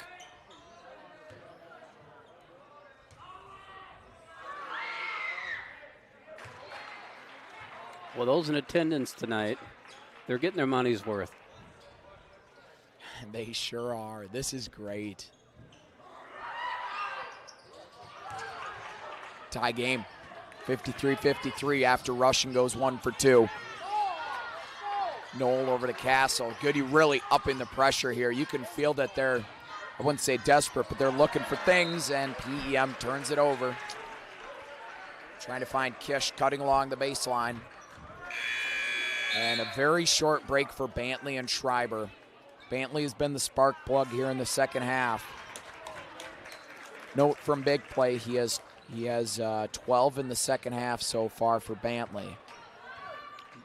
Well, those in attendance tonight, they're getting their money's worth. They sure are. This is great. Tie game, 53-53 after Russian goes 1 for 2. Knoll over to Castle. Goodhue really upping the pressure here. You can feel that they're, I wouldn't say desperate, but they're looking for things, and PEM turns it over. Trying to find Kish cutting along the baseline. And a very short break for Bantley and Schreiber. Bantley has been the spark plug here in the second half. Note from Big Play, he has 12 in the second half so far for Bantley.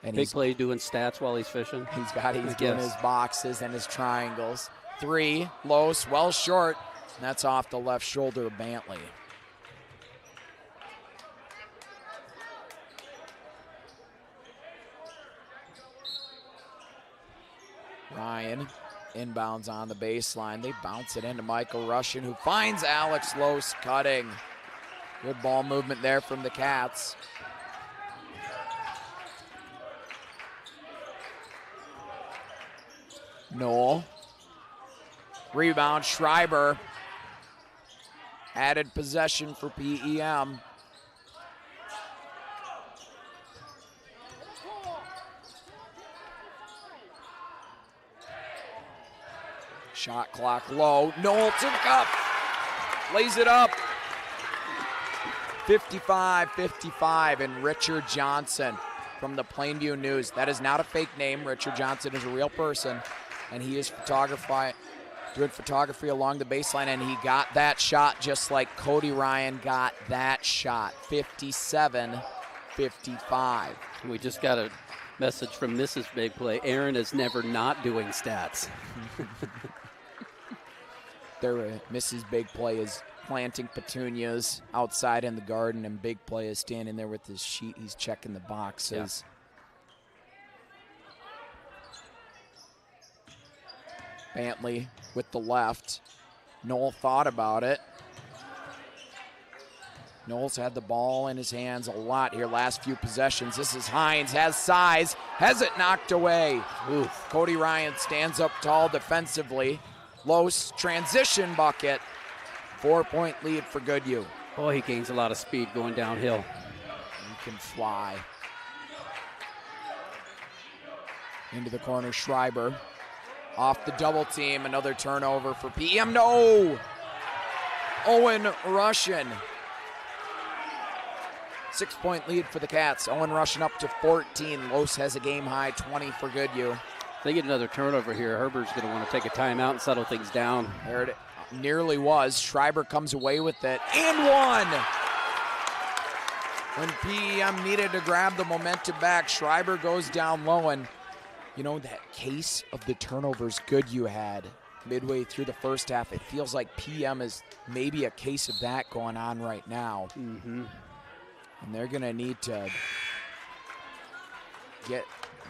And Big Play doing stats while he's fishing. He's doing his boxes and his triangles. 3, Los, well short. And that's off the left shoulder of Bantley. Ryan inbounds on the baseline. They bounce it into Michael Russian, who finds Alex Los cutting. Good ball movement there from the Cats. Knoll. Rebound, Schreiber. Added possession for PEM. Shot clock low. Knoll to the cup. Lays it up. 55-55, and Richard Johnson from the Plainview News. That is not a fake name. Richard Johnson is a real person, and he is doing photography along the baseline, and he got that shot just like Cody Ryan got that shot, 57-55. We just got a message from Mrs. Big Play. Aaron is never not doing stats. Mrs. Big Play is planting petunias outside in the garden, and Big Play is standing there with his sheet. He's checking the boxes. Yeah. Bentley with the left. Noel thought about it. Noel's had the ball in his hands a lot here last few possessions. This is Hines, has size, has it knocked away. Oof. Cody Ryan stands up tall defensively. Los transition bucket. 4-point lead for Goodhue. Boy, he gains a lot of speed going downhill. He can fly. Into the corner, Schreiber. Off the double team, another turnover for PM. No! Owen Russian. 6-point lead for the Cats. Owen Russian up to 14. Los has a game-high 20 for Goodhue. If they get another turnover here, Herbert's going to want to take a timeout and settle things down. There it nearly was. Schreiber comes away with it. And one! When PM needed to grab the momentum back, Schreiber goes down low, and you know that case of the turnovers Goodhue had midway through the first half, it feels like PM is maybe a case of that going on right now. Mm-hmm. And they're going to need to get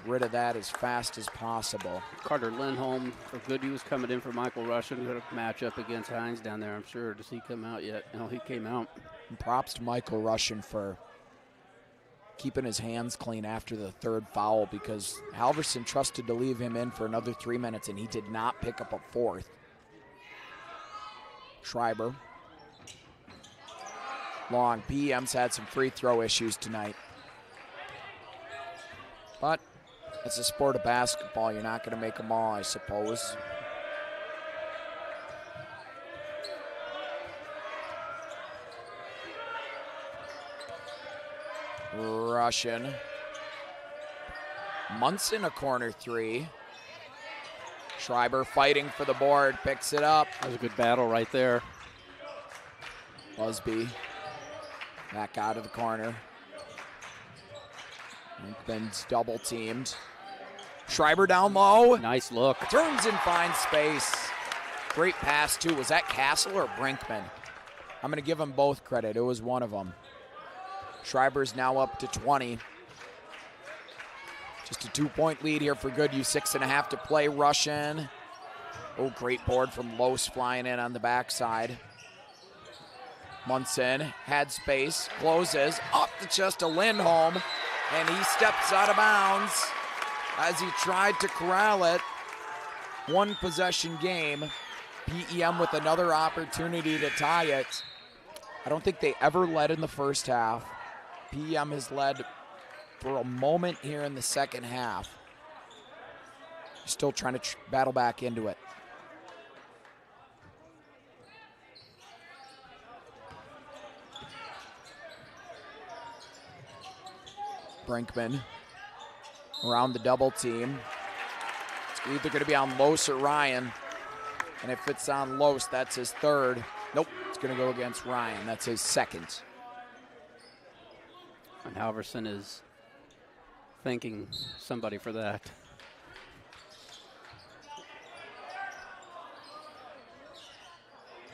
rid of that as fast as possible. Carter Lindholm for Goodhue is coming in for Michael Russian. Going to match up against Hines down there, I'm sure. Does he come out yet? No, he came out. And props to Michael Russian for keeping his hands clean after the third foul, because Halverson trusted to leave him in for another 3 minutes, and he did not pick up a fourth. Schreiber. Long. PM's had some free throw issues tonight. But it's a sport of basketball. You're not going to make them all, I suppose. Russian. Munson a corner three. Schreiber fighting for the board, picks it up. That was a good battle right there. Busby back out of the corner. Linkman's double teamed. Schreiber down low. Nice look. Turns and finds space. Great pass too. Was that Castle or Brinkman? I'm going to give them both credit. It was one of them. Schreiber's now up to 20. Just a 2-point lead here for Goodhue. 6.5 to play. Russian. Oh, great board from Los flying in on the backside. Munson had space, closes, off the chest of Lindholm, and he steps out of bounds as he tried to corral it. One possession game. PEM with another opportunity to tie it. I don't think they ever led in the first half. PEM has led for a moment here in the second half. Still trying to battle back into it. Brinkman around the double team. It's either going to be on Los or Ryan. And if it's on Los, that's his third. Nope, it's going to go against Ryan. That's his second. And Halverson is thanking somebody for that.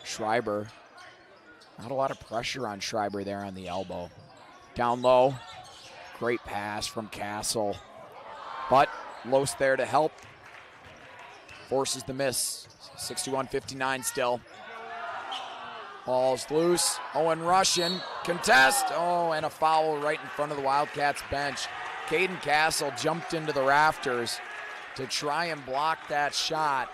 Schreiber. Not a lot of pressure on Schreiber there on the elbow. Down low. Great pass from Castle. But Los there to help. Forces the miss. 61-59 still. Ball's loose. Owen Russian. Contest. Oh, and a foul right in front of the Wildcats bench. Caden Castle jumped into the rafters to try and block that shot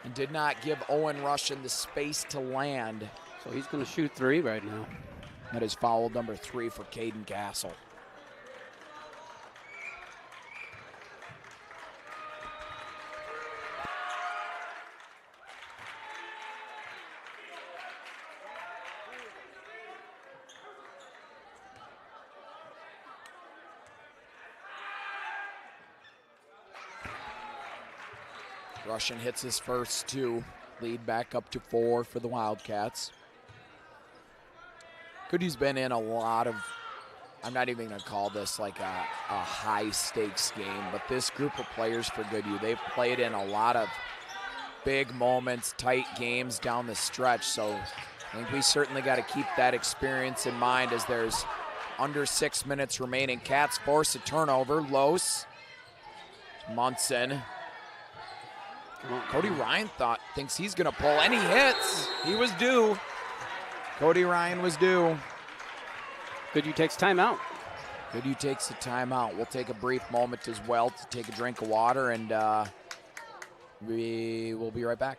and did not give Owen Russian the space to land. So he's going to shoot three right now. That is foul number 3 for Caden Castle. Russian hits his first 2. Lead back up to 4 for the Wildcats. Goodhue's been in a lot of, I'm not even going to call this like a high-stakes game, but this group of players for Goodhue, they've played in a lot of big moments, tight games down the stretch, so I think we certainly got to keep that experience in mind as there's under 6 minutes remaining. Cats force a turnover. Los, Munson. Cody Ryan thinks he's going to pull, and he hits. He was due. Cody Ryan was due. Goodhue takes timeout. Goodhue takes a timeout. We'll take a brief moment as well to take a drink of water, and we will be right back.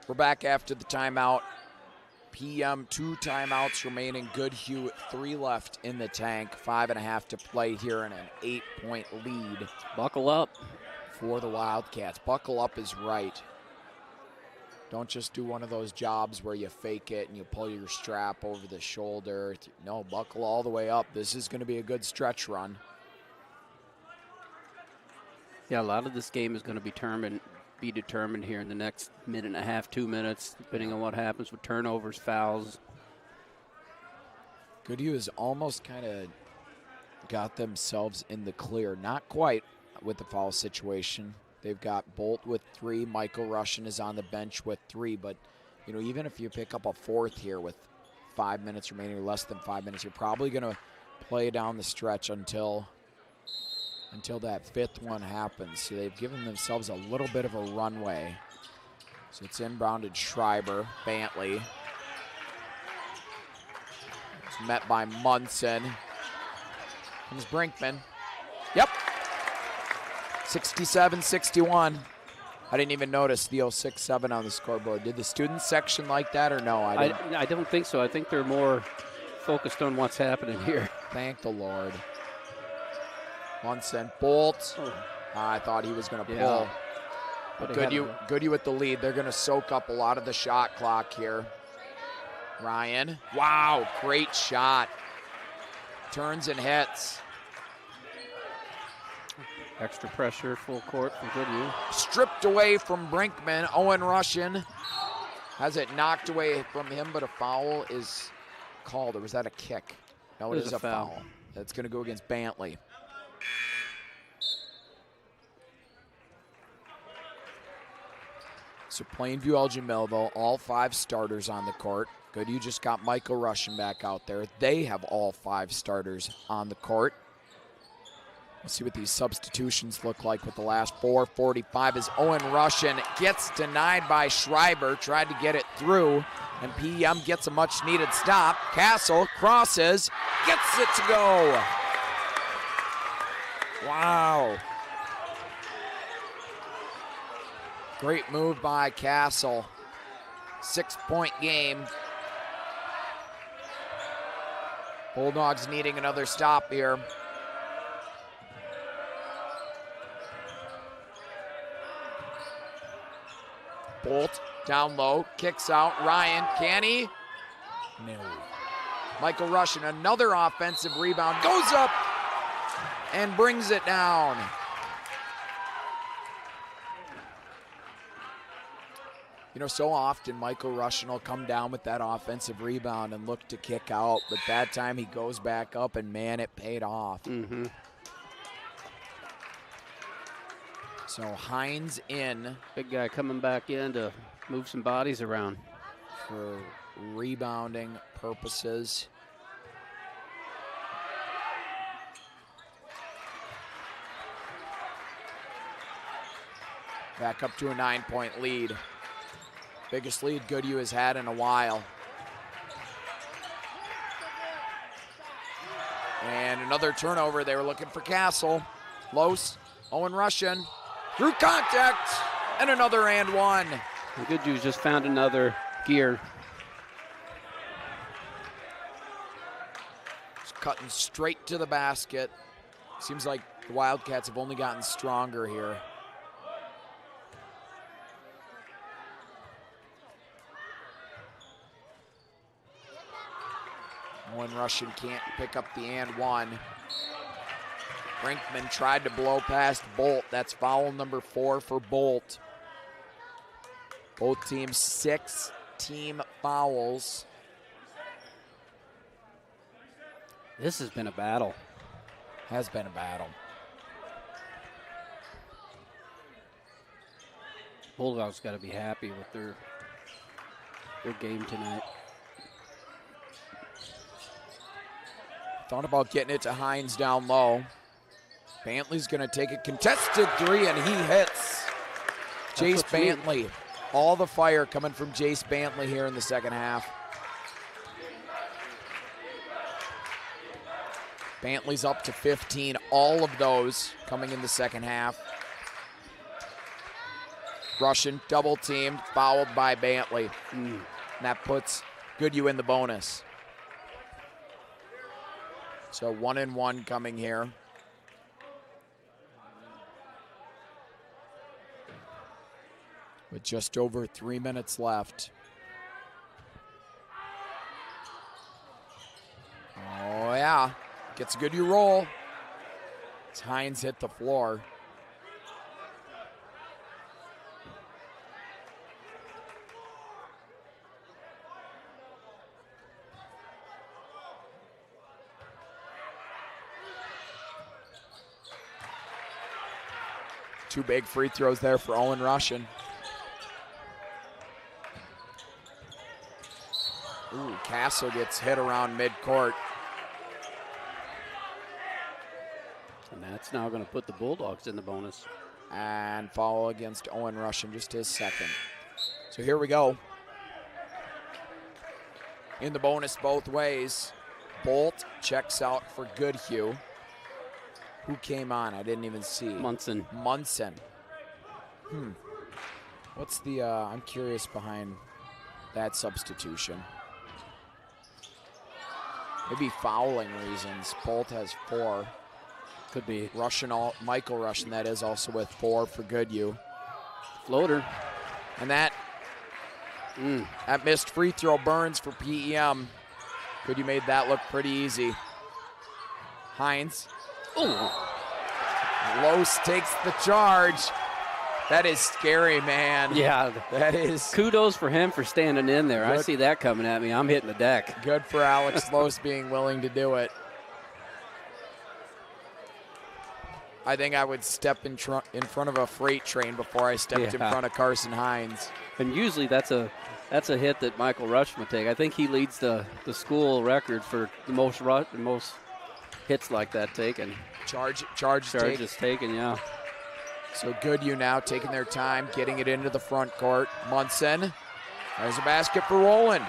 We're back after the timeout. PM, 2 timeouts remaining. Goodhue, 3 left in the tank. 5.5 to play here in an 8-point lead. Buckle up. For the Wildcats. Buckle up is right. Don't just do one of those jobs where you fake it and you pull your strap over the shoulder. No, buckle all the way up. This is going to be a good stretch run. Yeah, a lot of this game is going to be determined here in the next minute and a half, 2 minutes, depending on what happens with turnovers, fouls. Goodhue has almost kind of got themselves in the clear. Not quite with the foul situation. They've got Bolt with 3. Michael Russian is on the bench with 3. But, you know, even if you pick up a 4th here with 5 minutes remaining or less than 5 minutes, you're probably going to play down the stretch until that 5th one happens. So they've given themselves a little bit of a runway. So it's inbounded Schreiber, Bantley. It's met by Munson. Comes Brinkman. Yep. 67-61. I didn't even notice the 06-7 on the scoreboard. Did the student section like that or no? I don't think so. I think they're more focused on what's happening here. Thank the Lord. Munson, Bolt. Oh. I thought he was going to pull. Yeah. But Goodhue with the lead. They're going to soak up a lot of the shot clock here. Ryan. Wow, great shot. Turns and hits. Extra pressure, full court for Goodhue. Stripped away from Brinkman. Owen Russian has it knocked away from him, but a foul is called. Or was that a kick? No, it is a foul. That's going to go against Bantley. So Plainview-Elgin-Mill, though, all 5 starters on the court. Goodhue just got Michael Russian back out there. They have all 5 starters on the court. We'll see what these substitutions look like with the last 4:45 as Owen Russian gets denied by Schreiber, tried to get it through, and PM gets a much-needed stop. Castle crosses, gets it to go. Wow. Great move by Castle. 6-point game. Bulldogs needing another stop here. Bolt down low, kicks out. Ryan, can he? No. Michael Russian, another offensive rebound, goes up and brings it down. You know, so often Michael Russian will come down with that offensive rebound and look to kick out, but that time he goes back up and, man, it paid off. Mm-hmm. So Hines in. Big guy coming back in to move some bodies around. For rebounding purposes. Back up to a 9-point lead. Biggest lead Goodhue has had in a while. And another turnover. They were looking for Castle. Los, Owen Russian, through contact, and another and one. And Goodhue's just found another gear. Just cutting straight to the basket. Seems like the Wildcats have only gotten stronger here. Owen Russian can't pick up the and one. Brinkman tried to blow past Bolt. That's foul number 4 for Bolt. Both teams 6 team fouls. This has been a battle. Has been a battle. Bulldogs got to be happy with their game tonight. Thought about getting it to Hines down low. Bantley's going to take a contested 3, and he hits. Jace Bantley. All the fire coming from Jace Bantley here in the second half. Bantley's up to 15. All of those coming in the second half. Russian double teamed, fouled by Bantley. And that puts Goodhue in the bonus. So 1 and 1 coming here. With just over 3 minutes left. Oh yeah, gets a Goodhue roll. As Hines hit the floor. Two big free throws there for Owen Russian. Ooh, Castle gets hit around midcourt. And that's now going to put the Bulldogs in the bonus. And foul against Owen Russian, just his second. So here we go. In the bonus both ways. Bolt checks out for Goodhue. Who came on? I didn't even see. Munson. What's the, I'm curious behind that substitution. Maybe fouling reasons. Bolt has 4. Could be. Michael Russian, that is, also with 4 for Goodhue. Floater. And that missed free throw burns for PEM. Goodhue made that look pretty easy. Hines. Ooh. Los takes the charge. That is scary, man. Yeah. That is. Kudos for him for standing in there. Good. I see that coming at me. I'm hitting the deck. Good for Alex Los being willing to do it. I think I would step in front of a freight train before I stepped in front of Carson Hines. And usually that's a hit that Michael Rush would take. I think he leads the school record for the most hits like that taken. Charges taken, yeah. So Goodhue now taking their time, getting it into the front court. Munson, there's a basket for Roland.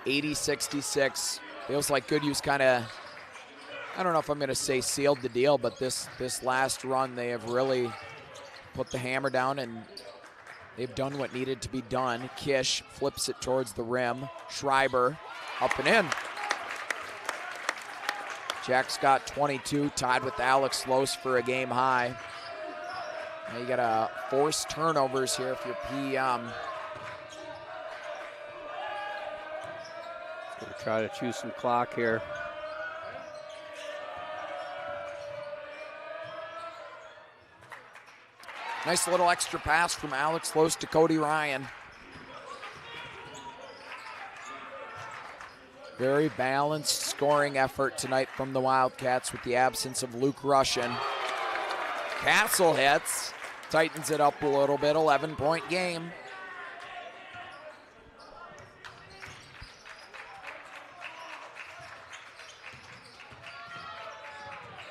(80-66). Feels like Goodhue's kind of, I don't know if I'm going to say sealed the deal, but this last run they have really put the hammer down and they've done what needed to be done. Kish flips it towards the rim. Schreiber up and in. Jack Scott 22, tied with Alex Los for a game high. Now you got to force turnovers here if you're PEM. Gonna try to choose some clock here. Nice little extra pass from Alex Los to Cody Ryan. Very balanced scoring effort tonight from the Wildcats with the absence of Luke Russian. Castle hits, tightens it up a little bit, 11-point game.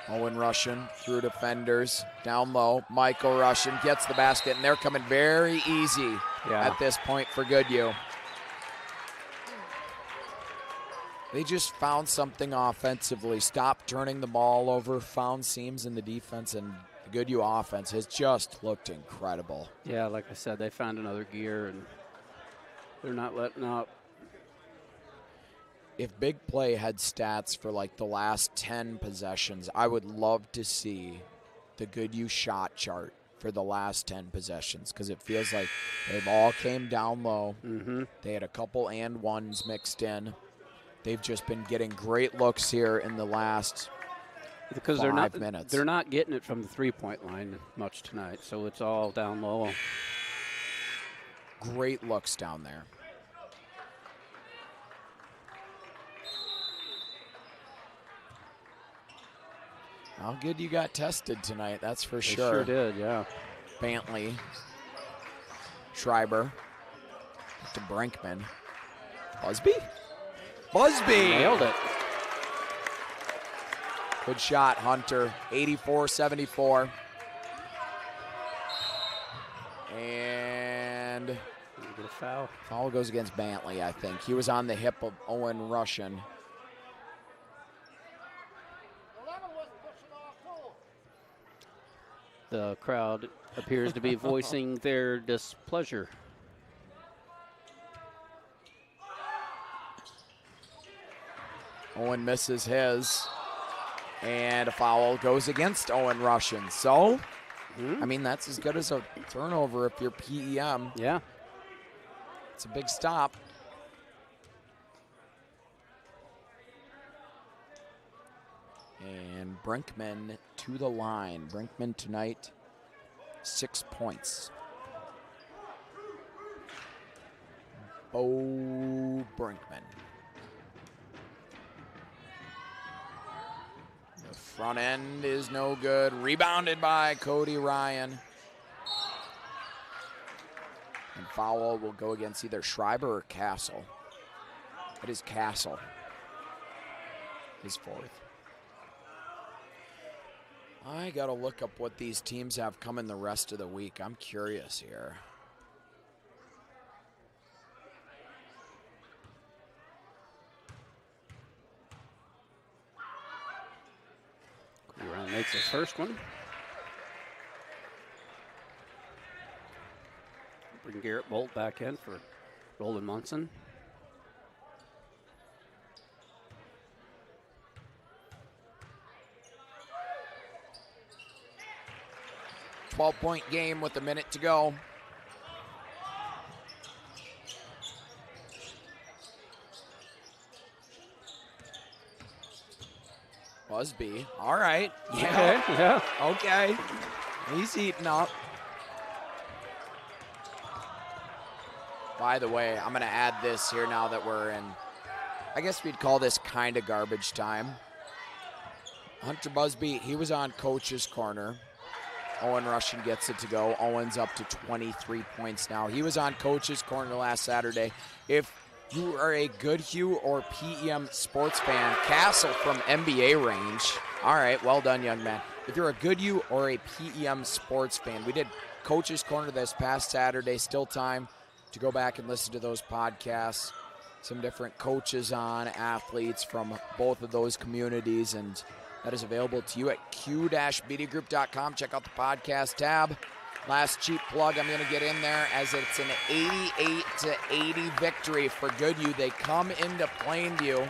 Owen Russian through defenders, down low. Michael Russian gets the basket, and they're coming very easy at this point for Goodhue. They just found something offensively, stopped turning the ball over, found seams in the defense, and the Goodhue offense has just looked incredible. Yeah, like I said, they found another gear, and they're not letting up. If Big Play had stats for like the last 10 possessions, I would love to see the Goodhue shot chart for the last 10 possessions, because it feels like they've all came down low. They had a couple and ones mixed in. They've just been getting great looks here in the last because 5 minutes. They're not getting it from the three-point line much tonight, so it's all down low. Great looks down there. How good you got tested tonight, that's for sure. Sure did, yeah. Bantley, Schreiber, to Brinkman. Busby? Nailed it. Good shot, Hunter. 84-74. And Get a foul. Foul goes against Bantley, I think. He was on the hip of Owen Russian. The crowd appears to be voicing their displeasure. Owen misses his, and a foul goes against Owen Russian. So, I mean, that's as good as a turnover if you're PEM. Yeah. It's a big stop. And Brinkman to the line. Brinkman tonight, 6 points. Bo Brinkman. The front end is no good. Rebounded by Cody Ryan. And foul will go against either Schreiber or Castle. It is Castle. His fourth. I got to look up what these teams have coming the rest of the week. I'm curious here. Ryan makes his first one. Bring Garrett Bolt back in for Roland Munson. Point game with a minute to go. Busby, all right. Yeah. Okay, yeah. Okay. He's eating up. By the way, I'm going to add this here now that we're in, I guess we'd call this kind of garbage time. Hunter Busby, he was on coach's corner. Owen Russian gets it to go. Owen's up to 23 points now. He was on coach's corner last Saturday. If you are a Goodhue or PEM sports fan, Castle from NBA range. All right, well done, young man. If you're a Goodhue or a PEM sports fan, we did coach's corner this past Saturday. Still time to go back and listen to those podcasts. Some different coaches on, athletes from both of those communities, and that is available to you at q-mediagroup.com. Check out the podcast tab. Last cheap plug I'm going to get in there, as it's an 88-80 victory for Goodhue. They come into Plainview.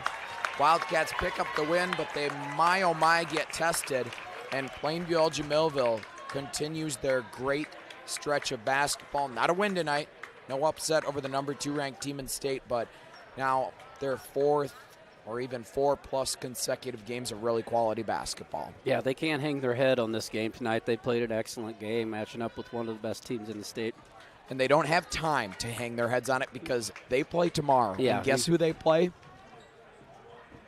Wildcats pick up the win, but they, my oh my, get tested. And Plainview-Elgin-Mill continues their great stretch of basketball. Not a win tonight. No upset over the number 2 ranked team in state, but now their 4th or even 4+ consecutive games of really quality basketball. Yeah, they can't hang their head on this game tonight. They played an excellent game, matching up with one of the best teams in the state. And they don't have time to hang their heads on it because they play tomorrow. Yeah. And guess who they play?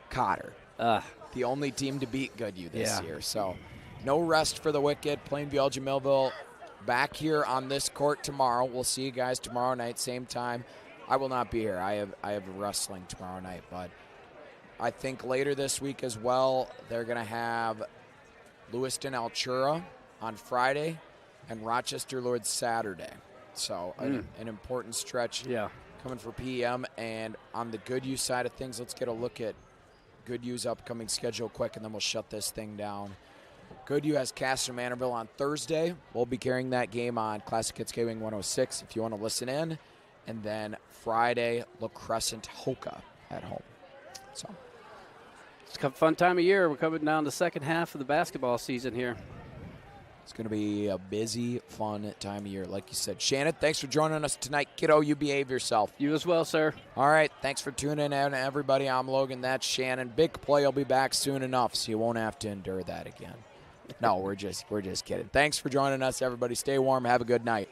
Cotter. The only team to beat Goodhue this year. So no rest for the wicked. Plainview-Elgin-Mill back here on this court tomorrow. We'll see you guys tomorrow night, same time. I will not be here. I have wrestling tomorrow night, but I think later this week as well, they're going to have Lewiston Altura on Friday, and Rochester Lord Saturday. So an important stretch coming for PM. And on the Goodhue side of things, let's get a look at Goodhue's upcoming schedule quick, and then we'll shut this thing down. Goodhue has Castor Manorville on Thursday. We'll be carrying that game on Classic Hits K-Wing 106 if you want to listen in. And then Friday, La Crescent Hoka at home. So it's a fun time of year. We're coming down the second half of the basketball season here. It's going to be a busy, fun time of year, like you said. Shannon, thanks for joining us tonight. Kiddo, you behave yourself. You as well, sir. All right, thanks for tuning in, everybody. I'm Logan. That's Shannon. Big Play will be back soon enough, so you won't have to endure that again. No, we're just kidding. Thanks for joining us, everybody. Stay warm. Have a good night.